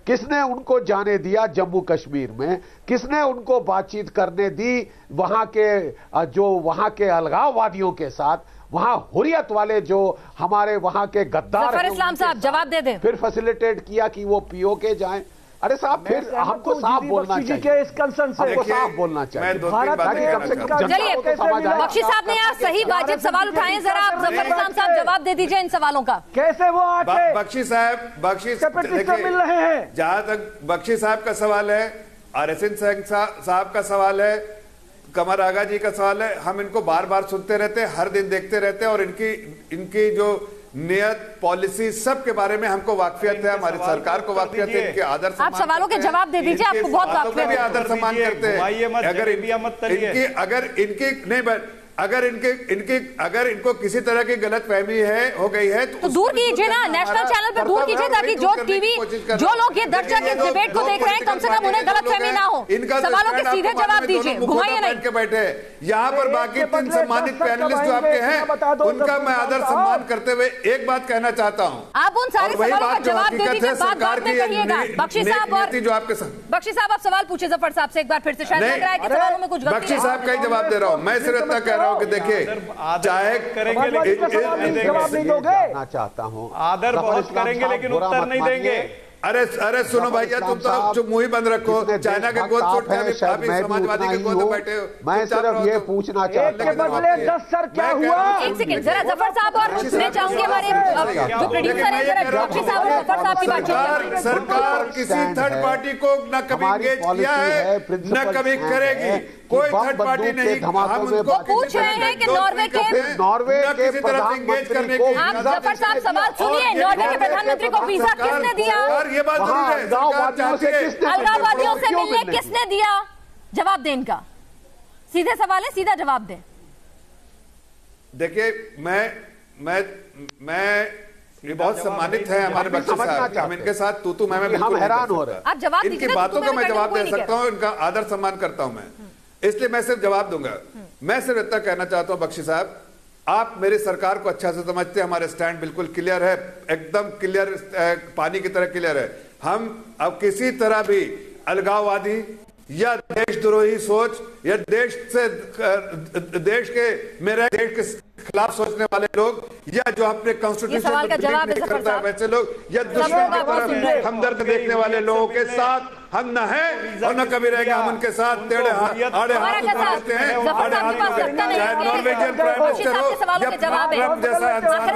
किसने उनको जाने दिया जम्मू कश्मीर में? किसने उनको बातचीत करने दी वहां के अलगाववादियों के साथ? वहां हुर्रियत वाले जो हमारे वहां के गद्दार जफर इस्लाम साहब जवाब दे दें। फिर फैसिलिटेट किया कि वो पीओके जाएं। अरे साहब फिर हमको साफ बोलना चाहिए, इस कंसर्न से हमको साफ बोलना चाहिए। चलिए बख्शी साहब ने यहाँ सही वाजिब सवाल उठाए हैं, जरा आप जफर इस्लाम साहब जवाब दे दीजिए इन सवालों का। कैसे वो आके बख्शी साहब मिल रहे हैं? जहां तक बख्शी साहब का सवाल है, RSN साहब का सवाल है, कमर आगा जी का सवाल है, हम इनको बार बार सुनते रहते हैं, हर दिन देखते रहते हैं, और इनकी जो नियत पॉलिसी सब के बारे में हमको वाकफियत है, हमारी सरकार को वाकफियत है, इनके आदर सम्मान। आप सवालों के जवाब दे दीजिए, आपको बहुत वाकफियत है। आदर सम्मान करते हैं। अगर इनको किसी तरह की गलत फहमी हो गई है तो दूर कीजिए ना, नेशनल चैनल पर दूर कीजिए, ताकि जो टीवी जो लोग ये दर्शक इस डिबेट को देख रहे हैं कम से कम उन्हें गलत फहमी ना हो। सवालों के सीधे जवाब दीजिए, घुमाइए नहीं के बैठे। यहाँ पर बाकी 3 सम्मानित पैनलिस्ट जो आपके हैं उनका मैं आदर सम्मान करते हुए एक बात कहना चाहता हूँ। आप उन सारे सवालों का जवाब दे दीजिए, सरकार की बख्शी साहब जो आपके साथ। बख्शी साहब आप सवाल पूछे जफर साहब से एक बार फिर से, शायद लग रहा है कि सवालों में कुछ गलती है। बख्शी साहब का ही जवाब दे रहा हूँ मैं, सिर्फ इतना कह रहा हूँ कि देखिए चाहे करेंगे जवाब नहीं दोगे, चाहता हूँ आदर बहुत करेंगे लेकिन उत्तर नहीं देंगे। अरे सुनो भैया, तुम तो चुप मुंह ही बंद रखो। चाइना के गोद छोड़ के अभी समाजवादी के गोद में बैठे हो। मैं सिर्फ ये पूछना चाहता हूँ, बदले 10 सर क्या हुआ? एक सेकंड जरा जफर साहब, और मैं चाहूंगी हमारे जो प्रोड्यूसर है जरा बख्शी साहब और जफर साहब की बातचीत। सरकार किसी थर्ड पार्टी को न कभी एंगेज किया है न कभी करेगी, कोई थर्ड पार्टी नहीं। हम उनको पूछ रहे हैं कि नॉर्वे के किसी तरह एंगेज करने की। आप जफर साहब सवाल सुनिए, नॉर्वे के प्रधानमंत्री को वीजा किसने दिया? ये बात अलगाववादियों से मिलने किसने दिया? जवाब दें इनका। सीधे सवाल है, सीधा जवाब दें। देखिए, मैं ये बहुत सम्मानित है हमारे बख्शी साहब, हम इनके साथ तू मैं बिल्कुल हैरान हो रहे हैं। आप जवाब इनकी बातों का मैं जवाब दे सकता हूँ, इनका आदर सम्मान करता हूं मैं, इसलिए मैं सिर्फ जवाब दूंगा। मैं सिर्फ इतना कहना चाहता हूं बख्शी साहब, आप मेरी सरकार को अच्छा से समझते हैं, हमारे स्टैंड बिल्कुल क्लियर है, एकदम क्लियर, पानी की तरह क्लियर है। हम अब किसी तरह भी अलगाववादी या देशद्रोही सोच या देश के खिलाफ सोचने वाले लोग या जो अपने कॉन्स्टिट्यूशन को नहीं करता है वैसे लोग या दुश्मन की तरफ हमदर्द देखने वाले लोगों के साथ हम न हैं और न कभी रहेंगे। हम उनके साथ टेढ़े आड़े हाथ उठाते हैं, आड़े हाथ चाहे नॉर्वेजियन प्राइम मिनिस्टर हो या ट्रंप जैसा इंसान,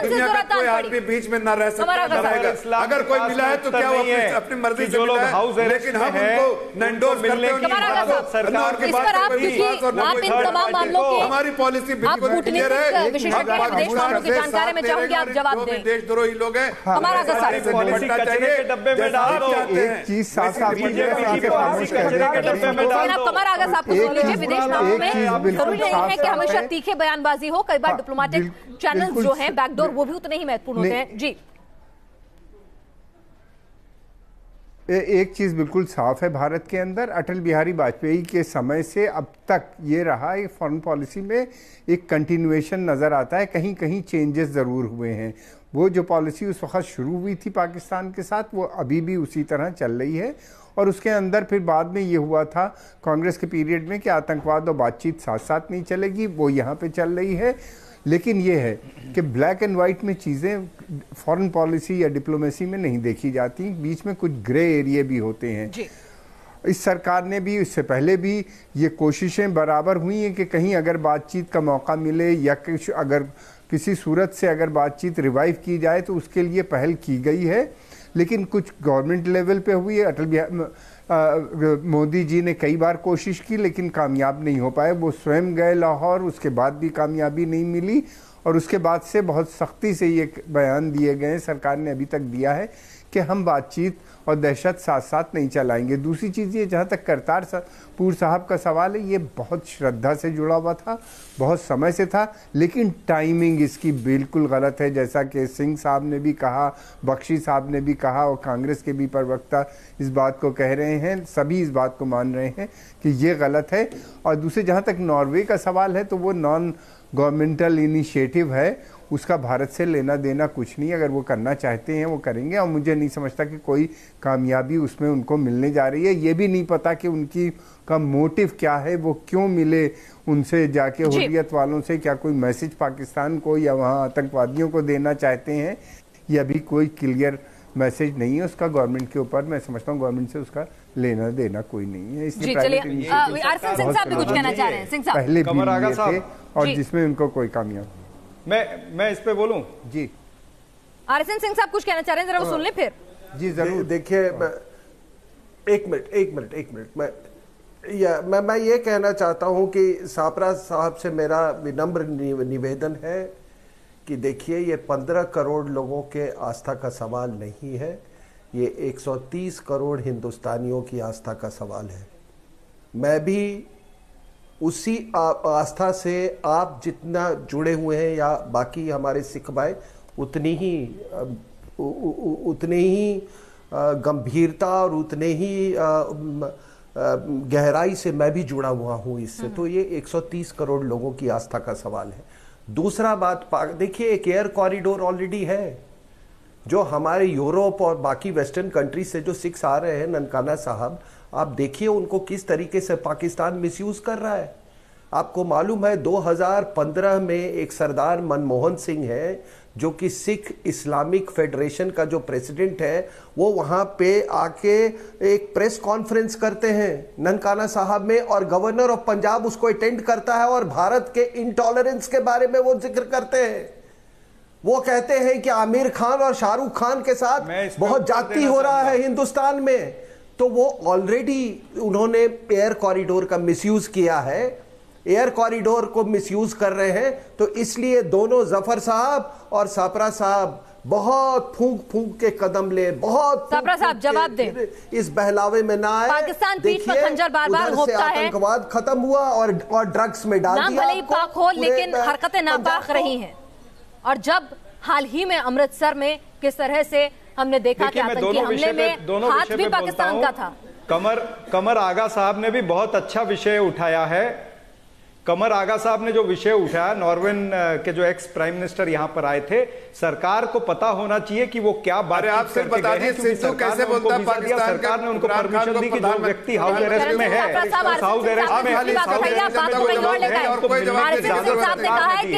दुनिया का कोई आदमी बीच में न रह सकता न रहेगा। अगर कोई मिला है तो क्या वो अपनी मर्जी से मिला है, लेकिन हम उनको एंडोर्स करते हैं, उनकी बात हमारी पॉलिसी बिल्कुल क्लियर है। देशद्रोही लोग हैं, एक चीज साफ साफ हमेशा तीखे बयानबाजी हो, कई बार डिप्लोमेटिक चैनल्स जो हैं बैकडोर वो भी उतने ही महत्वपूर्ण होते हैं। जी, एक चीज बिल्कुल साफ है, भारत के अंदर अटल बिहारी वाजपेयी के समय से अब तक ये रहा है, फॉरेन पॉलिसी में एक कंटिन्यूएशन नजर आता है, कहीं कहीं चेंजेस जरूर हुए हैं। वो जो पॉलिसी उस वक्त शुरू हुई थी पाकिस्तान के साथ, वो अभी भी उसी तरह चल रही है। और उसके अंदर फिर बाद में ये हुआ था कांग्रेस के पीरियड में कि आतंकवाद और बातचीत साथ साथ नहीं चलेगी, वो यहाँ पे चल रही है। लेकिन ये है कि ब्लैक एंड वाइट में चीज़ें फॉरेन पॉलिसी या डिप्लोमेसी में नहीं देखी जाती, बीच में कुछ ग्रे एरिया भी होते हैं। इस सरकार ने भी, इससे पहले भी ये कोशिशें बराबर हुई हैं कि कहीं अगर बातचीत का मौका मिले या अगर किसी सूरत से अगर बातचीत रिवाइव की जाए तो उसके लिए पहल की गई है। लेकिन कुछ गवर्नमेंट लेवल पे हुई है। मोदी जी ने कई बार कोशिश की लेकिन कामयाब नहीं हो पाए। वो स्वयं गए लाहौर, उसके बाद भी कामयाबी नहीं मिली और उसके बाद से बहुत सख्ती से ये बयान दिए गए, सरकार ने अभी तक दिया है कि हम बातचीत और दहशत साथ साथ नहीं चलाएंगे। दूसरी चीज़ ये, जहाँ तक करतारपुर साहब का सवाल है, ये बहुत श्रद्धा से जुड़ा हुआ था, बहुत समय से था, लेकिन टाइमिंग इसकी बिल्कुल गलत है। जैसा कि सिंह साहब ने भी कहा, बख्शी साहब ने भी कहा और कांग्रेस के भी प्रवक्ता इस बात को कह रहे हैं, सभी इस बात को मान रहे हैं कि ये गलत है। और दूसरे, जहाँ तक नॉर्वे का सवाल है, तो वो नॉन गवर्नमेंटल इनिशिएटिव है, उसका भारत से लेना देना कुछ नहीं। अगर वो करना चाहते हैं वो करेंगे और मुझे नहीं समझता कि कोई कामयाबी उसमें उनको मिलने जा रही है। ये भी नहीं पता कि उनकी का मोटिव क्या है, वो क्यों मिले उनसे जाके, हुर्रियत वालों से। क्या कोई मैसेज पाकिस्तान को या वहाँ आतंकवादियों को देना चाहते हैं? ये अभी कोई क्लियर मैसेज नहीं है उसका गवर्नमेंट के ऊपर। मैं समझता हूँ गवर्नमेंट से उसका लेना देना कोई नहीं है। इसलिए पहले भी थे और जिसमें उनको कोई कामयाब। मैं इस पे बोलूं? जी, आरएसएन सिंह साहब कुछ कहना चाह रहे हैं, जरा वो सुन लें फिर। जी जरूर। देखिए, एक मिनट मैं ये कहना चाहता हूं कि सापरा साहब से मेरा विनम्र निवेदन है कि देखिए, ये 15 करोड़ लोगों के आस्था का सवाल नहीं है, ये 130 करोड़ हिंदुस्तानियों की आस्था का सवाल है। मैं भी उसी आस्था से आप जितना जुड़े हुए हैं या बाकी हमारे सिख भाई उतनी ही गंभीरता और उतने ही गहराई से मैं भी जुड़ा हुआ हूं इससे। तो ये 130 करोड़ लोगों की आस्था का सवाल है। दूसरा बात, देखिए, एक एयर कॉरिडोर ऑलरेडी है जो हमारे यूरोप और बाकी वेस्टर्न कंट्री से जो सिख्स आ रहे हैं, ननकाना साहब, आप देखिए उनको किस तरीके से पाकिस्तान मिसयूज कर रहा है। आपको मालूम है 2015 में एक सरदार मनमोहन सिंह है जो कि सिख इस्लामिक फेडरेशन का जो प्रेसिडेंट है, वो वहां पे आके एक प्रेस कॉन्फ्रेंस करते हैं ननकाना साहब में और गवर्नर ऑफ पंजाब उसको अटेंड करता है और भारत के इंटॉलरेंस के बारे में वो जिक्र करते हैं। वो कहते हैं कि आमिर खान और शाहरुख खान के साथ बहुत जाती हो रहा है हिंदुस्तान में। तो वो ऑलरेडी उन्होंने एयर कॉरिडोर का मिसयूज किया है, एयर कॉरिडोर को मिसयूज कर रहे हैं। तो इसलिए दोनों, जफर साहब और सापरा साहब, बहुत फूंक फूंक के कदम ले, बहुत सबरा साहब जवाब दे, इस बहलावे में ना आए। पाकिस्तान पीठ पर खंजर बार बार घोंपता है, आतंकवाद खत्म हुआ और ड्रग्स में डाल दिया। नाम भले ही पाक हो लेकिन हरकतें नापाक रही हैं। और जब हाल ही में अमृतसर में किस तरह से हमने देखा कि आतंकी हमले में हाथ भी पाकिस्तान का था। कमर आगा साहब ने भी बहुत अच्छा विषय उठाया है। कमर आगा साहब ने जो विषय उठाया, नॉर्वेन के जो एक्स प्राइम मिनिस्टर यहां पर आए थे, सरकार को पता होना चाहिए कि वो क्या बात करके गए हैं, क्योंकि सरकार ने उनको वीजा दिया, सरकार ने उनको परमिशन दी कि जो व्यक्ति हाउस अरेस्ट में है, हाउस अरेस्ट में है,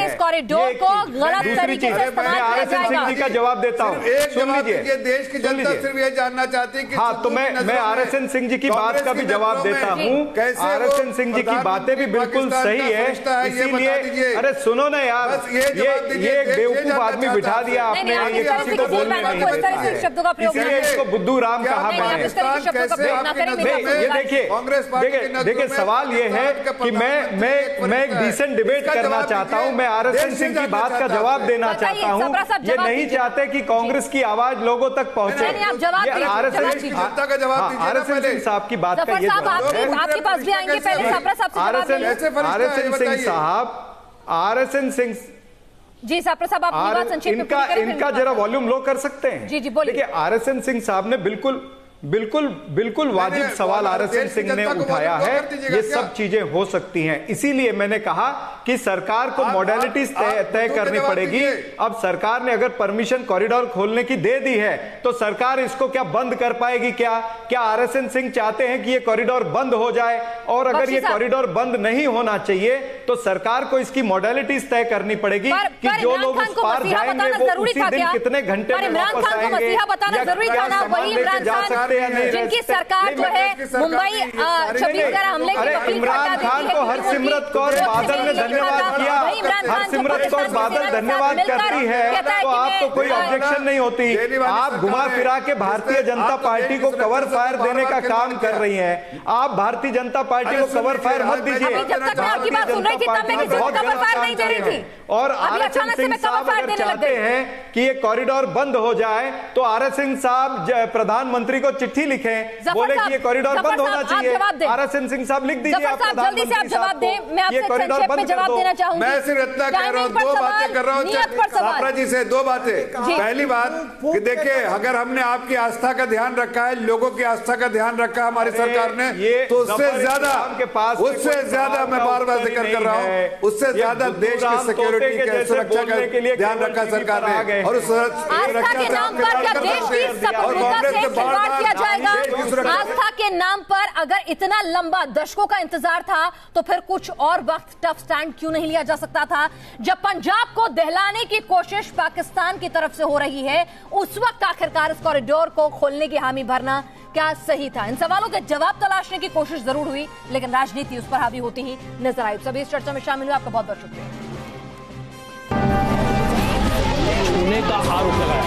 इस कॉरिडोर को गलत तरीके से इस्तेमाल किया जाएगा। जी का जवाब देता हूँ, सुन लीजिए। देश की जनता सिर्फ ये जानना चाहती है कि हाँ, तो मैं RSN सिंह जी की बात का भी जवाब देता हूँ। RSN सिंह जी की बातें भी बिल्कुल सही है, इसीलिए अरे सुनो ना यार, ये एक बेवकूफ आदमी बिठा दिया आपने, ये किसी को बोलने नहीं, इसलिए इसको बुद्धू राम कहा मैंने। ये देखिए सवाल ये है कि मैं एक डिसेंट डिबेट करना चाहता हूं, मैं RSN सिंह की बात का जवाब देना चाहता हूं। ये नहीं चाहते कि कांग्रेस की आवाज लोगों तक पहुंचे। RSN सिंह साहब की बात का ये जवाब है। आपके पास भी आएंगे, पहले सबरा साहब से RSN सिंह जी साहब, आप बात संक्षेप में पूरी करें। इनका जरा वॉल्यूम लो कर सकते हैं? जी बोलिए। देखिए RSN सिंह साहब ने बिल्कुल वाजिब सवाल RSN सिंह ने उठाया है। ये सब चीजें हो सकती हैं, इसीलिए मैंने कहा कि सरकार को मॉडलिटीज तय करनी पड़ेगी। अब सरकार ने अगर परमिशन कॉरिडोर खोलने की दे दी है तो सरकार इसको क्या बंद कर पाएगी? क्या RSN सिंह चाहते हैं कि ये कॉरिडोर बंद हो जाए? और अगर ये कॉरिडोर बंद नहीं होना चाहिए तो सरकार को इसकी मॉडलिटीज तय करनी पड़ेगी कि जो लोग उस पार जाएंगे वो उसी दिन कितने घंटे में वापस आएंगे, जिनकी सरकार जो है मुंबई 26 हमले की इमरान खान को हरसिमरत कौर बादल ने धन्यवाद किया, हरसिमरत कौर बादल धन्यवाद करती है तो आपको कोई ऑब्जेक्शन नहीं होती। आप घुमा फिरा के भारतीय जनता पार्टी को कवर फायर देने का काम कर रही हैं। आप भारतीय जनता पार्टी को कवर फायर मत दीजिए। और RSN सिंह साहब अगर चाहते हैं कि ये कॉरिडोर बंद हो जाए तो RSN साहब प्रधानमंत्री को चिट्ठी लिखें, बोले कि ये कॉरिडोर बंद होना चाहिए। RSN सिंह साहब लिख दीजिए आप जल्दी से आप जवाब दें। मैं आपसे संक्षेप में जवाब देना चाहूंगी। मैं सिर्फ इतना कह रहा हूं, दो बातें कर रहा हूं सापरा जी से, दो बातें। पहली बात कि देखिए, अगर हमने आपकी आस्था का ध्यान रखा है, लोगों की आस्था का ध्यान रखा हमारी सरकार ने, तो उससे ज्यादा मैं बार बार जिक्र कर रहा हूँ, उससे ज्यादा देश की सिक्योरिटी के सुरक्षा का ध्यान रखा सरकार ने। और उस आस्था के नाम पर क्या देश की संप्रभुता से खिलवाड़ किया जाएगा? आस्था के नाम पर अगर इतना लंबा दशकों का इंतजार था तो फिर कुछ और वक्त टफ स्टैंड क्यों नहीं लिया जा सकता था? जब पंजाब को दहलाने की कोशिश पाकिस्तान की तरफ से हो रही है, उस वक्त आखिरकार इस कॉरिडोर को खोलने की हामी भरना क्या सही था? इन सवालों के जवाब तलाशने की कोशिश जरूर हुई, लेकिन राजनीति उस पर हावी होती ही नजर आई। सभी इस चर्चा में शामिल हुए, आपका बहुत बहुत शुक्रिया। का आरोप लगाया